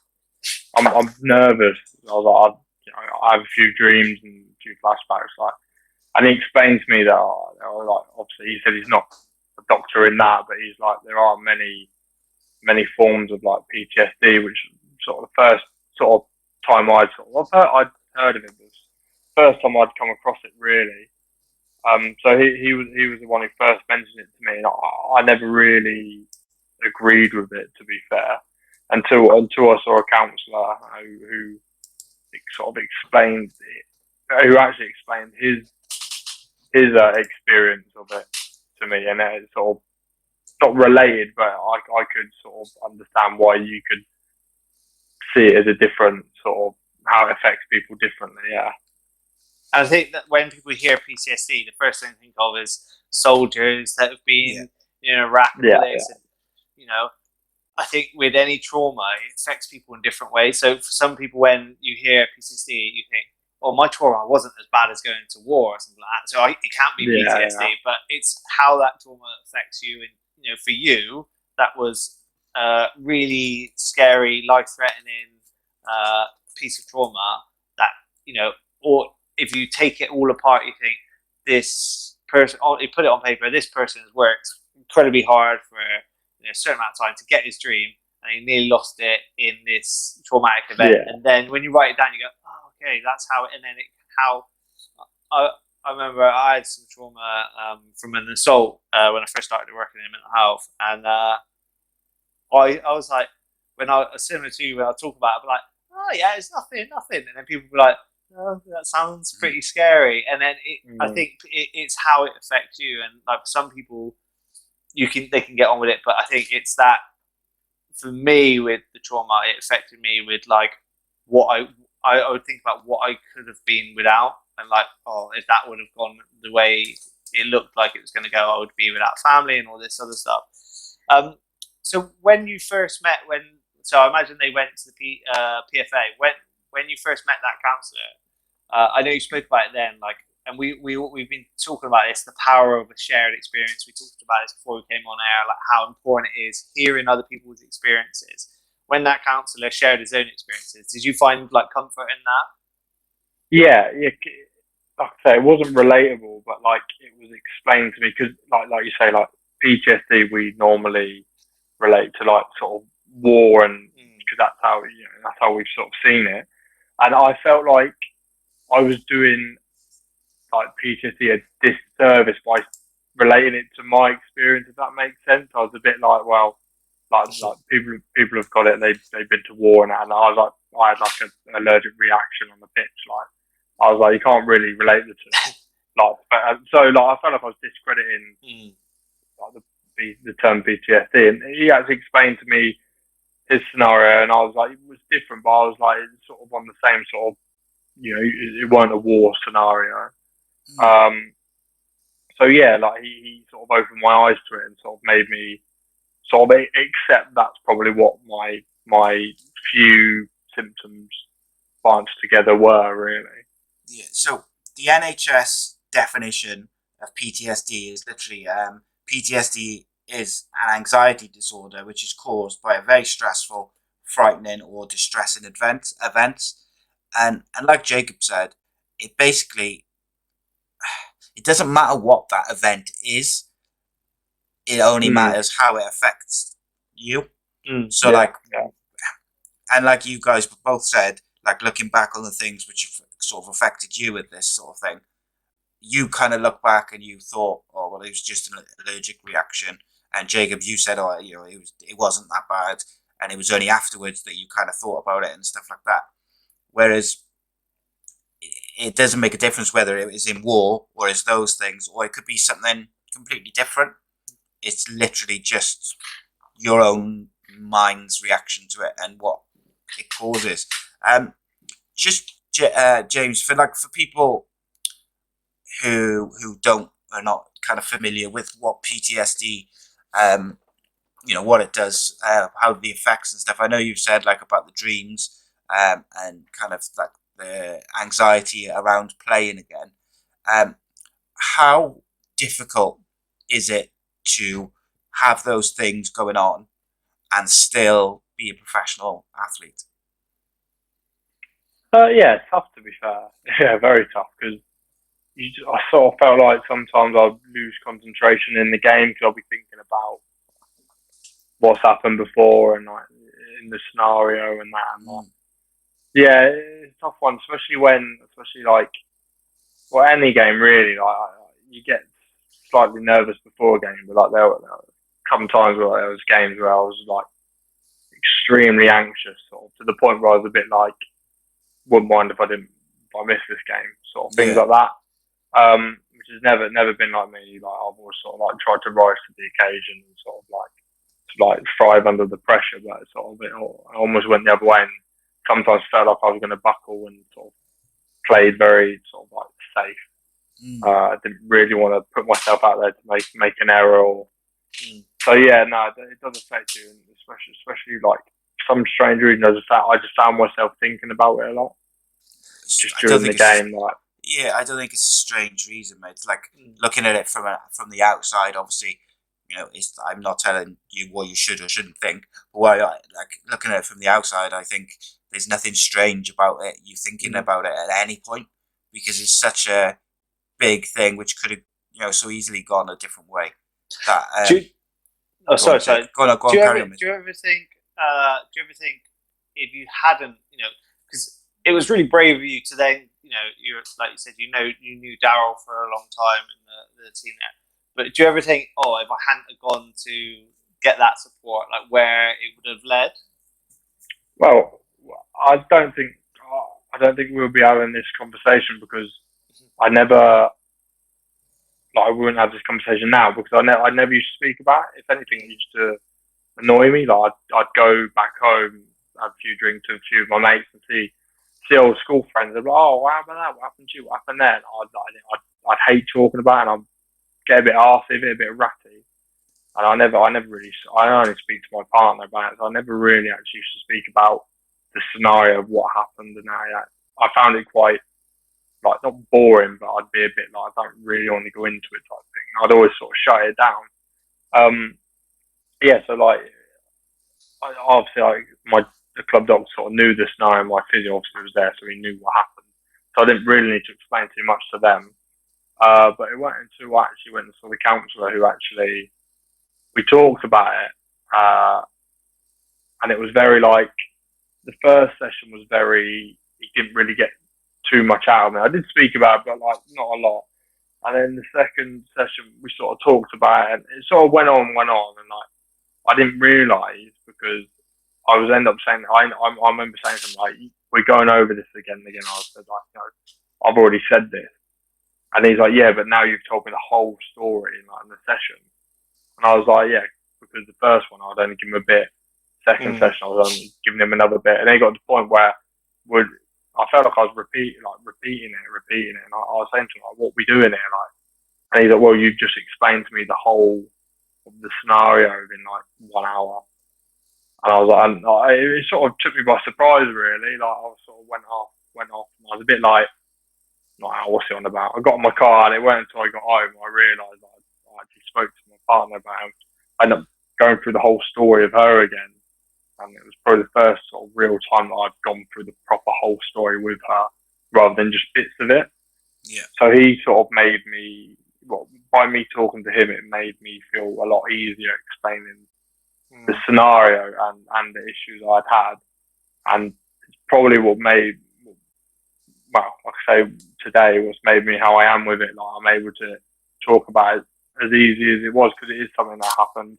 I'm nervous. I was like, I have a few dreams and a few flashbacks, like, and he explained to me that, like, obviously, he said he's not a doctor in that, but he's like, there are many forms of like PTSD, which sort of the first sort of time I'd heard of it was the first time I'd come across it really. So he was the one who first mentioned it to me, and I never really agreed with it, to be fair, until I saw a counsellor who sort of explained it, who actually explained his experience of it to me, and it's sort of not related, but I could sort of understand why you could see it as a different sort of how it affects people differently. Yeah. And I think that when people hear PTSD, the first thing they think of is soldiers that have been in Iraq and all this. And, I think with any trauma, it affects people in different ways. So for some people, when you hear PTSD, you think, "Oh, my trauma wasn't as bad as going to war or something like that." So it can't be PTSD, but it's how that trauma affects you. And for you, that was really scary, life-threatening piece of trauma. That or if you take it all apart, you think this person. You put it on paper. This person has worked incredibly hard for a certain amount of time to get his dream, and he nearly lost it in this traumatic event. Yeah. And then when you write it down, you go, "Oh, okay, that's how." And then how I remember I had some trauma from an assault when I first started working in mental health, and I was like, similar to you when I talk about it, I'm like, "Oh yeah, it's nothing," and then people were like, "Oh, that sounds pretty scary." And then I think it's how it affects you, and like some people. They can get on with it, but I think it's that for me with the trauma, it affected me with like what I would think about what I could have been without, and like, oh, if that would have gone the way it looked like it was going to go, I would be without family and all this other stuff. So when you first met, I imagine they went to the PFA. When you first met that counsellor, I know you spoke about it then, like. And we've been talking about this, the power of a shared experience. We talked about this before we came on air, like how important it is hearing other people's experiences. When that counsellor shared his own experiences, did you find like comfort in that? Yeah. Like I say, it wasn't relatable, but like it was explained to me because, like you say, like PTSD, we normally relate to like sort of war, and because that's how we've sort of seen it. And I felt like I was doing like PTSD a disservice by relating it to my experience, if that makes sense. I was a bit like, well, like people have got it, they've been to war and that, and I was like, I had like an allergic reaction on the pitch. Like I was like, you can't really relate the two. So I felt like I was discrediting like the term PTSD, and he actually explained to me his scenario, and I was like, it was different, but I was like, it's sort of on the same sort of, it weren't a war scenario. So yeah, like he sort of opened my eyes to it and sort of made me sort of accept that's probably what my few symptoms bunched together were, really. Yeah. So the NHS definition of PTSD is literally PTSD is an anxiety disorder which is caused by a very stressful, frightening, or distressing events. And like Jacob said, it basically. It doesn't matter what that event is. It only matters how it affects you. So and like you guys both said, like looking back on the things which have sort of affected you with this sort of thing, you kind of look back and you thought, oh well, it was just an allergic reaction. And Jacob, you said, oh, it wasn't that bad, and it was only afterwards that you kind of thought about it and stuff like that. Whereas it doesn't make a difference whether it is in war or is those things, or it could be something completely different. It's literally just your own mind's reaction to it and what it causes. James, for people who are not kind of familiar with what PTSD, what it does, how the effects and stuff. I know you've said like about the dreams, and kind of like the anxiety around playing again. How difficult is it to have those things going on and still be a professional athlete? Yeah, tough to be fair. Yeah, very tough, because I sort of felt like sometimes I'd lose concentration in the game because I'll be thinking about what's happened before and like in the scenario and that. And like, yeah, it's a tough one, especially like, well, any game really. Like you get slightly nervous before a game, but like there were a couple of times where there was games where I was like extremely anxious, sort of to the point where I was a bit like, wouldn't mind if I missed this game, sort of things like that. Which has never been like me. Like I've always sort of like tried to rise to the occasion and sort of like thrive under the pressure, but sort of I almost went the other way and sometimes felt like I was going to buckle and sort of played very sort of like safe. I didn't really want to put myself out there to make an error. So yeah, no, it does affect you, and especially like some strange reason. I just found myself thinking about it a lot just during the game. I don't think it's a strange reason, mate. It's like looking at it from the outside. Obviously, I'm not telling you what you should or shouldn't think. But looking at it from the outside, I think there's nothing strange about it. You thinking about it at any point, because it's such a big thing which could have so easily gone a different way. That sorry. Go on, carry on. Do you ever think if you hadn't, because it was really brave of you to then, you like you said, you knew Daryl for a long time in the team there. But do you ever think, if I hadn't have gone to get that support, like where it would have led? Well, I don't think we'll be having this conversation because I wouldn't have this conversation now because I never used to speak about it. If anything, it used to annoy me. Like I'd go back home, have a few drinks with a few of my mates, and see old school friends. They'd be like, "Oh, what happened there? What happened to you? What happened there?" And I'd hate talking about it, and I'd get a bit arsey, a bit ratty. And I only speak to my partner about it. So I never really actually used to speak about the scenario of what happened, and I found it quite, like, not boring, but I'd be a bit like, I don't really want to go into it type thing. I'd always sort of shut it down. So like, obviously, the club doctor sort of knew the scenario. My physio obviously was there, so he knew what happened. So I didn't really need to explain too much to them. But it went into, I actually went and saw the counsellor who actually, we talked about it. And it was very like, the first session was he didn't really get too much out of me. I did speak about it, but like not a lot. And then the second session, we sort of talked about it, and it sort of went on, and like I didn't realise because I was end up saying I remember saying something like, "We're going over this again and again." I said like, I've already said this, and he's like, "Yeah, but now you've told me the whole story in the session." And I was like, "Yeah," because the first one I'd only give him a bit. Second session I was only giving him another bit, and then it got to the point where I felt like I was repeating it, and I was saying to him, like, "What are we doing here?" Like, and he's like, "Well, you've just explained to me the whole of the scenario in like 1 hour," and I was like, it sort of took me by surprise, really. Like, I sort of went off, and I was a bit like, what's he on about? I got in my car, and it wasn't until I got home I realised that I actually spoke to my partner about him. I ended up going through the whole story of her again. And it was probably the first sort of real time that I've gone through the proper whole story with her, rather than just bits of it. Yeah. So he sort of made me, by me talking to him, it made me feel a lot easier explaining the scenario and the issues I'd had. And it's probably what made, like I say today, what's made me how I am with it. Like, I'm able to talk about it as easy as it was, because it is something that happened.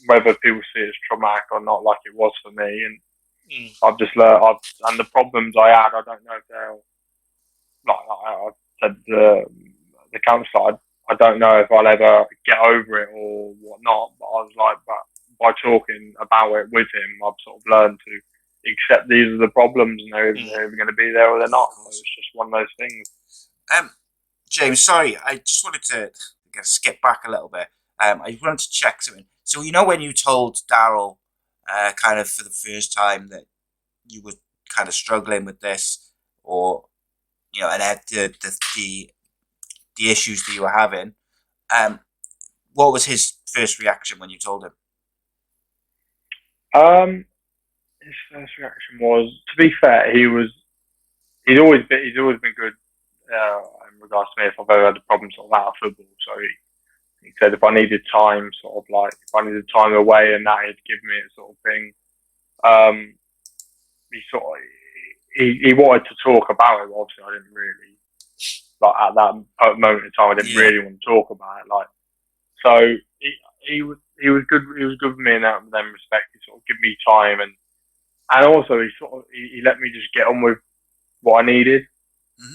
Whether people see it as traumatic or not, like it was for me, and I've just learned. And the problems I had, I don't know if they'll. Like I said, the counsellor, I don't know if I'll ever get over it or whatnot. But I was like, but by talking about it with him, I've sort of learned to accept these are the problems, and they're either going to be there or they're not. So it's just one of those things. James, sorry, I just wanted to skip back a little bit. I wanted to check something. So, when you told Daryl kind of for the first time that you were kind of struggling with this, or, and had the issues that you were having, what was his first reaction when you told him? His first reaction was, to be fair, he's always been good in regards to me if I've ever had a problem sort of out of football. So he said if I needed time, sort of like if I needed time away, and that he'd give me it, sort of thing. He wanted to talk about it. But obviously, I didn't really, like, at that moment in time, I didn't really want to talk about it. Like, so he was good. He was good with me in that respect. He sort of gave me time, and also he let me just get on with what I needed.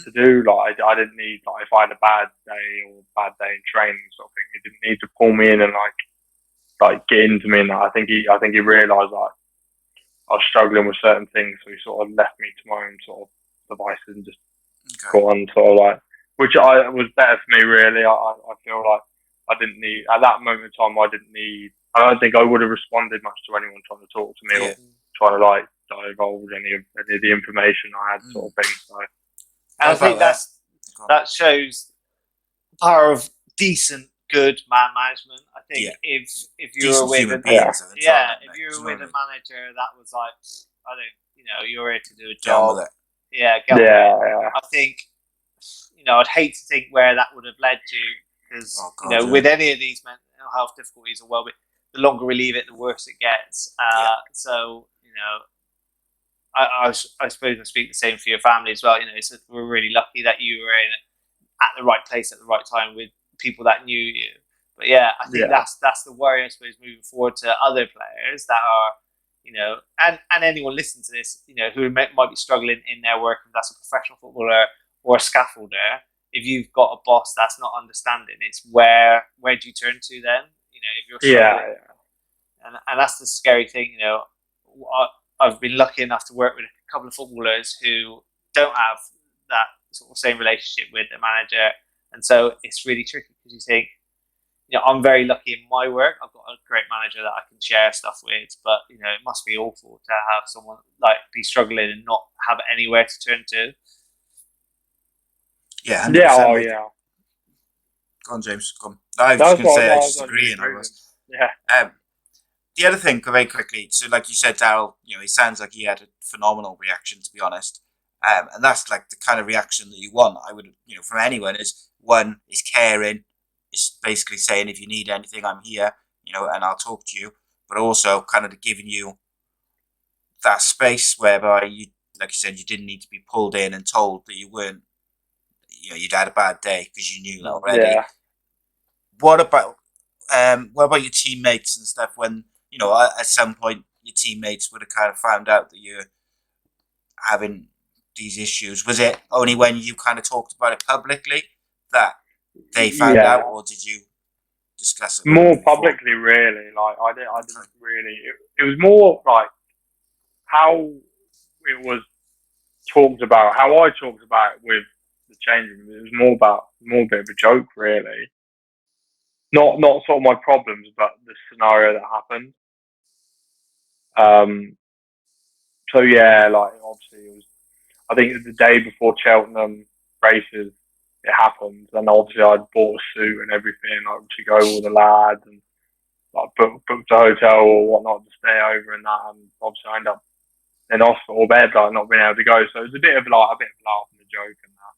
to do. Like I didn't need, like, if I had a bad day or bad day in training sort of thing, he didn't need to pull me in and like get into me. And I think he realised like I was struggling with certain things, so he sort of left me to my own sort of devices and just got on sort of like, which was better for me really. I feel like I didn't need, at that moment in time, I don't think I would have responded much to anyone trying to talk to me or trying to like divulge any of the information I had sort of thing. So, and I think that shows the power of decent, good man management. I think if you were with a manager that was like, I don't, you're here to do a job. Get on with it. I think, I'd hate to think where that would have led to, because with any of these mental health difficulties or well-being, the longer we leave it, the worse it gets. So I suppose I speak the same for your family as well. We're really lucky that you were at the right place at the right time with people that knew you. But I think that's the worry, I suppose, moving forward to other players that are, and anyone listening to this, who might be struggling in their work, if that's a professional footballer or a scaffolder. If you've got a boss that's not understanding, it's where do you turn to then? If you're struggling. And that's the scary thing. I've been lucky enough to work with a couple of footballers who don't have that sort of same relationship with the manager, and so it's really tricky because you think, I'm very lucky in my work. I've got a great manager that I can share stuff with, but it must be awful to have someone like be struggling and not have anywhere to turn to. Yeah, 100%. Go on, James. Go on. I was just going to say I disagree. The other thing, very quickly, so like you said, Daryl, he sounds like he had a phenomenal reaction, to be honest. And that's like the kind of reaction that you want, I would, from anyone, is caring. It's basically saying, if you need anything, I'm here, and I'll talk to you. But also kind of giving you that space whereby you, like you said, you didn't need to be pulled in and told that you weren't, you'd had a bad day because you knew that already. Yeah. What about your teammates and stuff when, at some point your teammates would have kind of found out that you're having these issues? Was it only when you kind of talked about it publicly that they found out, or did you discuss it more publicly? Really, like I didn't really. It was more like how it was talked about, how I talked about it with the changing room. It was more a bit of a joke, really. Not sort of my problems, but the scenario that happened. So like obviously it was. I think it was the day before Cheltenham races. It happened, and obviously I'd bought a suit and everything, like to go with all the lads, and like booked a hotel or whatnot to stay over and that. And obviously I ended up in hospital or bed, like not being able to go. So it was a bit of a laugh and a joke and that.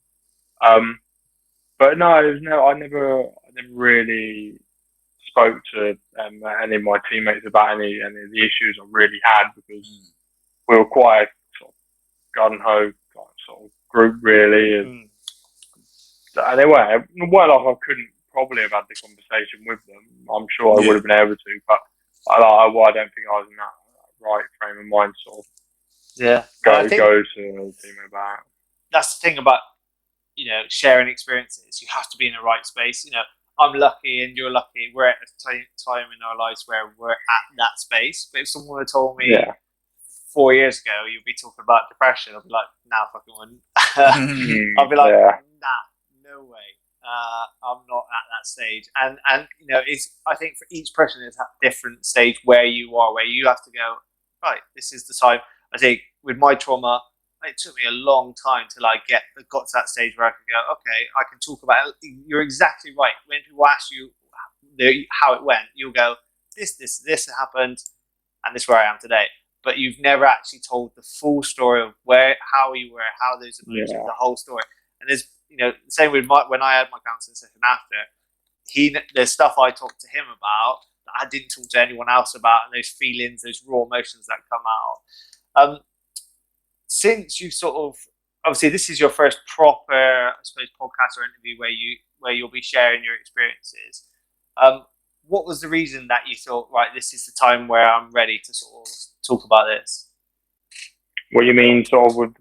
But no, I never really spoke to any of my teammates about any of the issues I really had, because we were quite a sort of gun ho sort of group really, and they weren't like I couldn't probably have had the conversation with them. I'm sure I would have been able to, but I don't think I was in that right frame of mind sort of go to the team about. That's the thing about sharing experiences. You have to be in the right space. I'm lucky and you're lucky. We're at a time in our lives where we're at that space. But if someone had told me 4 years ago you'd be talking about depression, I'd be like, nah, fucking wouldn't. I'd be like, nah, no way. I'm not at that stage. And it's, I think for each person it's at a different stage where you are, where you have to go, right, this is the time. I think with my trauma, it took me a long time till I got to that stage where I could go, okay, I can talk about it. You're exactly right. When people ask you how it went, you'll go, this happened, and this is where I am today. But you've never actually told the full story of how you were, how those emotions, the whole story. And there's, the same with when I had my counselling session after, there's stuff I talked to him about that I didn't talk to anyone else about, and those feelings, those raw emotions that come out. Since you sort of, obviously this is your first proper, I suppose, podcast or interview where you'll be sharing your experiences. What was the reason that you thought, right, this is the time where I'm ready to sort of talk about this? What you mean, sort of with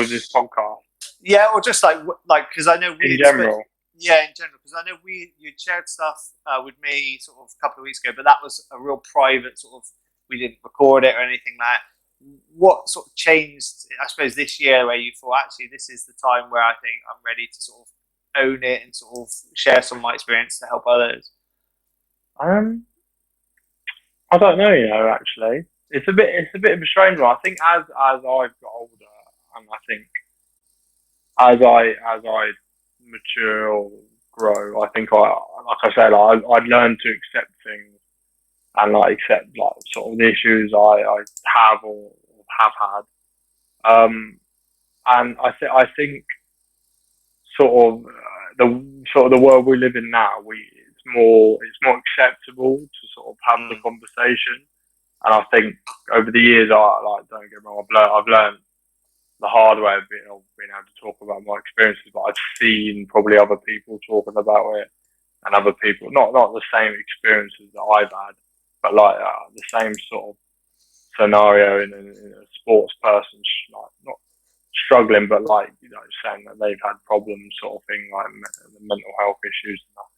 this podcast? Yeah, or just like because I know in general. Yeah, in general, because I know you shared stuff with me sort of a couple of weeks ago, but that was a real private sort of. We didn't record it or anything like that. What sort of changed, I suppose, this year where you thought actually this is the time where I think I'm ready to sort of own it and sort of share some of my experience to help others? I don't know, actually. It's a bit of a strange one. I think as I've got older, and I think as I mature or grow, I think like I said, I'd learned to accept things and like accept like sort of the issues I have or have had. And I think sort of the world we live in now, it's more acceptable to sort of have the conversation. And I think over the years, don't get me wrong, I've learned the hard way of being able to talk about my experiences, but I've seen probably other people talking about it, and other people not the same experiences that I've had, but like the same sort of scenario in a sports person, like not struggling, but like saying that they've had problems, sort of thing, like the mental health issues and that.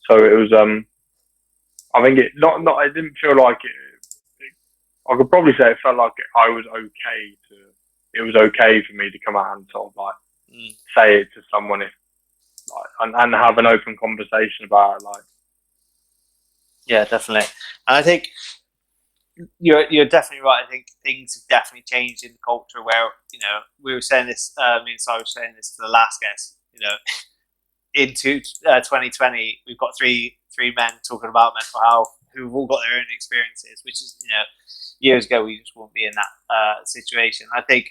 So it was I think it not I didn't feel like it. I could probably say it felt like it was okay for me to come out and sort of like say it to someone if like and have an open conversation about it, like. Yeah, definitely. And I think you're definitely right. I think things have definitely changed in the culture where, we were saying this, me and Si were saying this to the last guest, into 2020, we've got three men talking about mental health who've all got their own experiences, which is, years ago we just wouldn't be in that situation. I think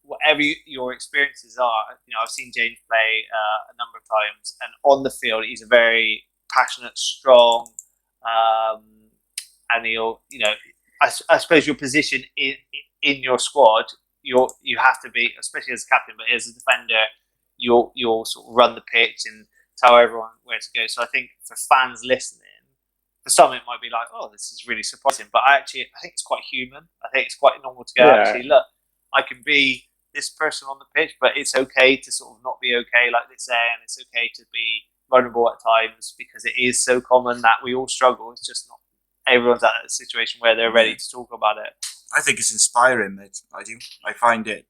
whatever your experiences are, I've seen James play a number of times, and on the field he's a very passionate, strong, and he'll, I suppose your position in your squad, you have to be, especially as a captain, but as a defender, you'll sort of run the pitch and tell everyone where to go. So I think for fans listening, for some it might be like, oh, this is really surprising, but I think it's quite human. I think it's quite normal to go, actually, look, I can be this person on the pitch, but it's okay to sort of not be okay, like they say, and it's okay to be vulnerable at times, because it is so common that we all struggle. It's just not everyone's at a situation where they're ready to talk about it. I think it's inspiring, mate. I do. I find it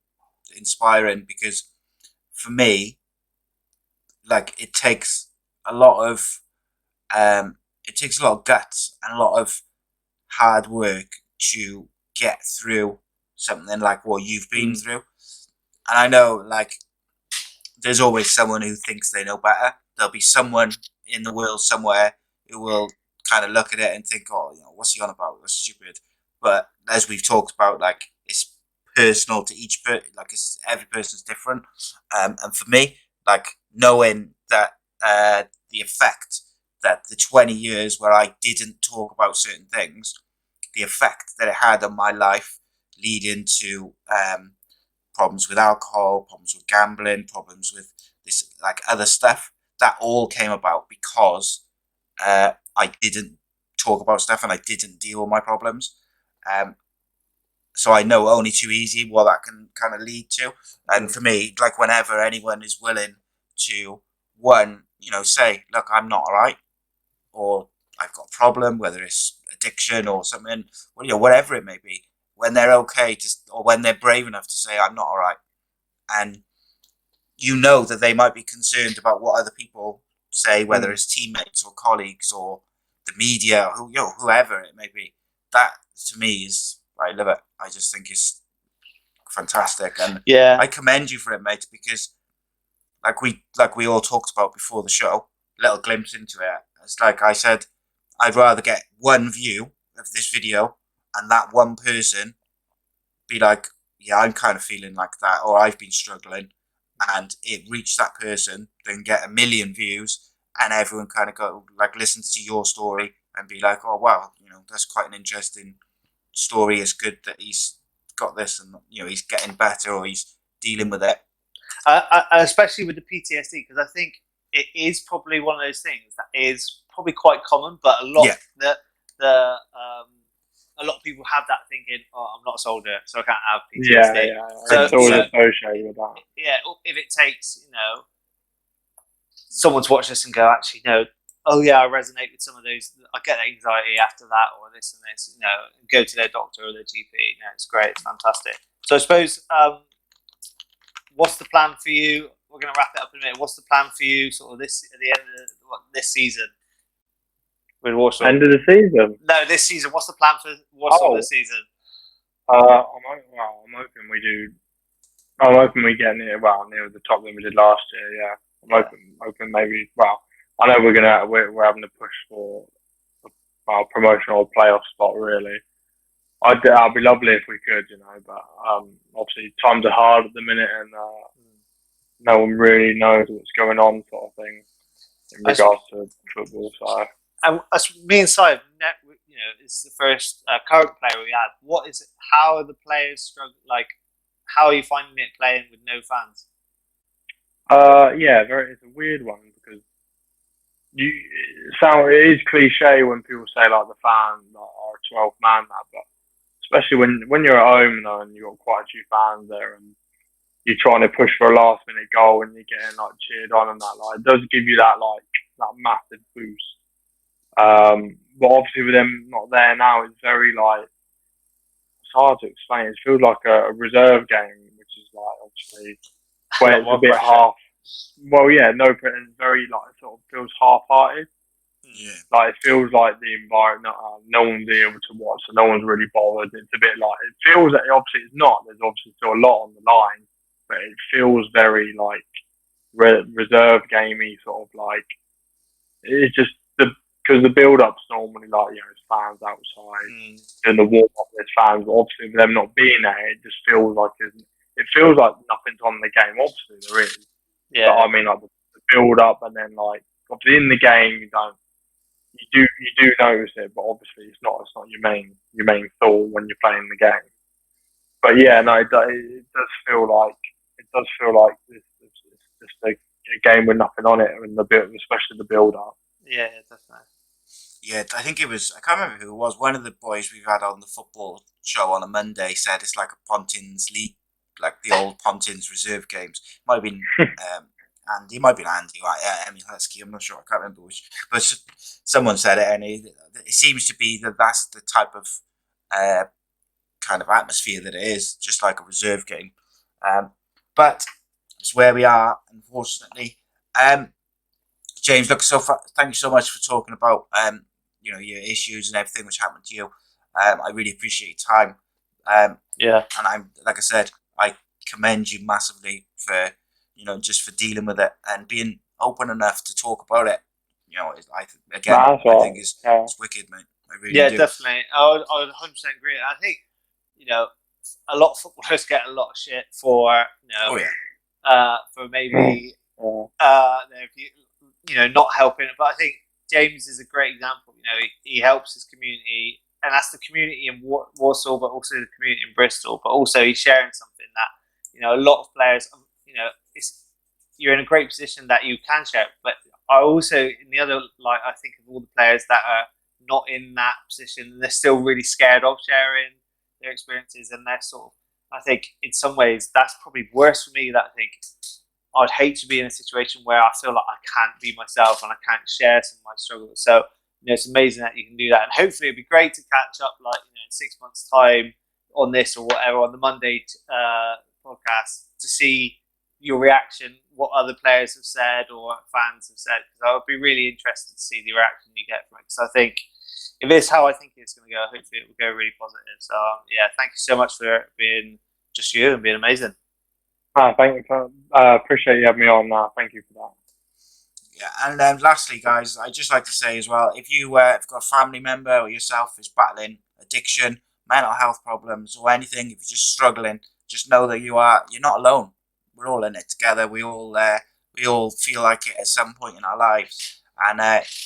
inspiring because for me, like it takes a lot of guts and a lot of hard work to get through something like what you've been through. And I know, like, there's always someone who thinks they know better. There'll be someone in the world somewhere who will kind of look at it and think, oh, what's he on about? That's stupid. But as we've talked about, like, it's personal to each person. Like, every person's different. And for me, like, knowing that the effect that the 20 years where I didn't talk about certain things, the effect that it had on my life, leading to problems with alcohol, problems with gambling, problems with this, like, other stuff, that all came about because I didn't talk about stuff and I didn't deal with my problems. So I know only too easy what that can kind of lead to. And for me, like, whenever anyone is willing to, say, look, I'm not all right, or I've got a problem, whether it's addiction or something, whatever it may be, when they're okay, or when they're brave enough to say, I'm not all right, and that they might be concerned about what other people say, whether it's teammates or colleagues or the media, whoever it may be. That to me is, I love it. I just think it's fantastic, and I commend you for it, mate, because like we all talked about before the show, a little glimpse into it. It's like I said, I'd rather get one view of this video and that one person be like, yeah, I'm kind of feeling like that, or I've been struggling, and it reach that person, then get 1 million views, and everyone kind of go, like, listens to your story and be like, oh wow, that's quite an interesting story. It's good that he's got this, and he's getting better, or he's dealing with it. Especially with the PTSD, because I think it is probably one of those things that is probably quite common, but a lot a lot of people have that thinking, oh, I'm not a soldier, so I can't have Yeah, PTSD. yeah. So, It's always so associated with that. yeah, if it takes, someone to watch this and go, actually, no, oh yeah, I resonate with some of those. I get anxiety after that, or this and this. And go to their doctor or their GP. It's great, it's fantastic. So I suppose, what's the plan for you? We're going to wrap it up in a minute. What's the plan for you, sort of this at the end of this season with Walsall? End of the season? No, this season. What's the plan for Walsall this season? I'm hoping we do. I'm hoping we get near the top than we did last year. Yeah, I'm hoping maybe. Well, I know we're having to push for a promotional playoff spot. Really, I'd be lovely if we could, but obviously times are hard at the minute, and no one really knows what's going on, sort of thing, in regards to football. So, and me and Si, is the first current player we had. What is it? How are the players struggling? Like, how are you finding it playing with no fans? it's a weird one because it is cliche when people say like the fans are a 12 man that, but especially when you're at home and you've got quite a few fans there and you're trying to push for a last minute goal and you're getting like cheered on and that, like, it does give you that massive boost. But obviously with them not there now, it's very it's hard to explain. It feels like a reserve game, which is obviously where it's a bit half. Well, yeah, no, but it's very sort of feels half-hearted. Yeah. It feels like the environment, no one's able to watch, so no one's really bothered. It's a bit it feels that obviously it's not. There's obviously still a lot on the line, but it feels very reserve gamey, sort of it's just because the build-up's normally it's fans outside and the warm-up there's fans. But obviously, with them not being there, it just feels like nothing's on the game. Obviously, there is. Yeah. But I mean, the build-up and then obviously in the game you do notice it, but obviously it's not your main thought when you're playing the game. But yeah, no, it does feel like it's just a game with nothing on it, and especially the build-up. Yeah, definitely. Yeah, I think it was, I can't remember who it was, one of the boys we've had on the football show on a Monday said it's like a Pontins league, like the old Pontins reserve games. It might have been Andy, it might have been Andy, right? Emmy Husky, I'm not sure, I can't remember which. But someone said it, and it seems to be that's the type of kind of atmosphere that it is, just like a reserve game. But it's where we are, unfortunately. James, look, thank you so much for talking about your issues and everything which happened to you. I really appreciate your time. And I'm, like I said, I commend you massively for just for dealing with it and being open enough to talk about it. I think it's wicked, mate. I really do. Definitely. I would 100% agree. I think a lot of footballers get a lot of shit for for maybe not helping it. But I think James is a great example. He helps his community, and that's the community in Walsall, but also the community in Bristol. But also he's sharing something that a lot of players. You're in a great position that you can share. But I also, in the other light, I think of all the players that are not in that position and they're still really scared of sharing their experiences, and they're sort of. I think in some ways that's probably worse for me. That I think I'd hate to be in a situation where I feel like I can't be myself and I can't share some of my struggles. So it's amazing that you can do that, and hopefully it'd be great to catch up in 6 months' time on this or whatever on the Monday podcast to see your reaction, what other players have said or fans have said, because I would be really interested to see the reaction you get from it. Because I think if it's how I think it's going to go, hopefully it will go really positive. So thank you so much for being just you and being amazing. Thank you. Appreciate you having me on. Thank you for that. Yeah, and lastly, guys, I'd just like to say as well, if you have got a family member or yourself is battling addiction, mental health problems, or anything, if you're just struggling, just know that you're not alone. We're all in it together. We all feel like it at some point in our lives, and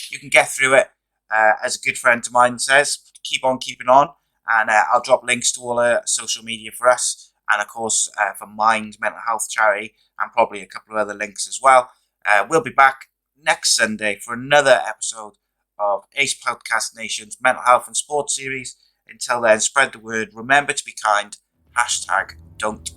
you can get through it. As a good friend of mine says, keep on keeping on, and I'll drop links to all the social media for us, and of course for Mind Mental Health Charity, and probably a couple of other links as well. We'll be back next Sunday for another episode of A.C.E Podcast Nation's Mental Health and Sports series, Until then, spread the word. Remember to be kind. Hashtag don't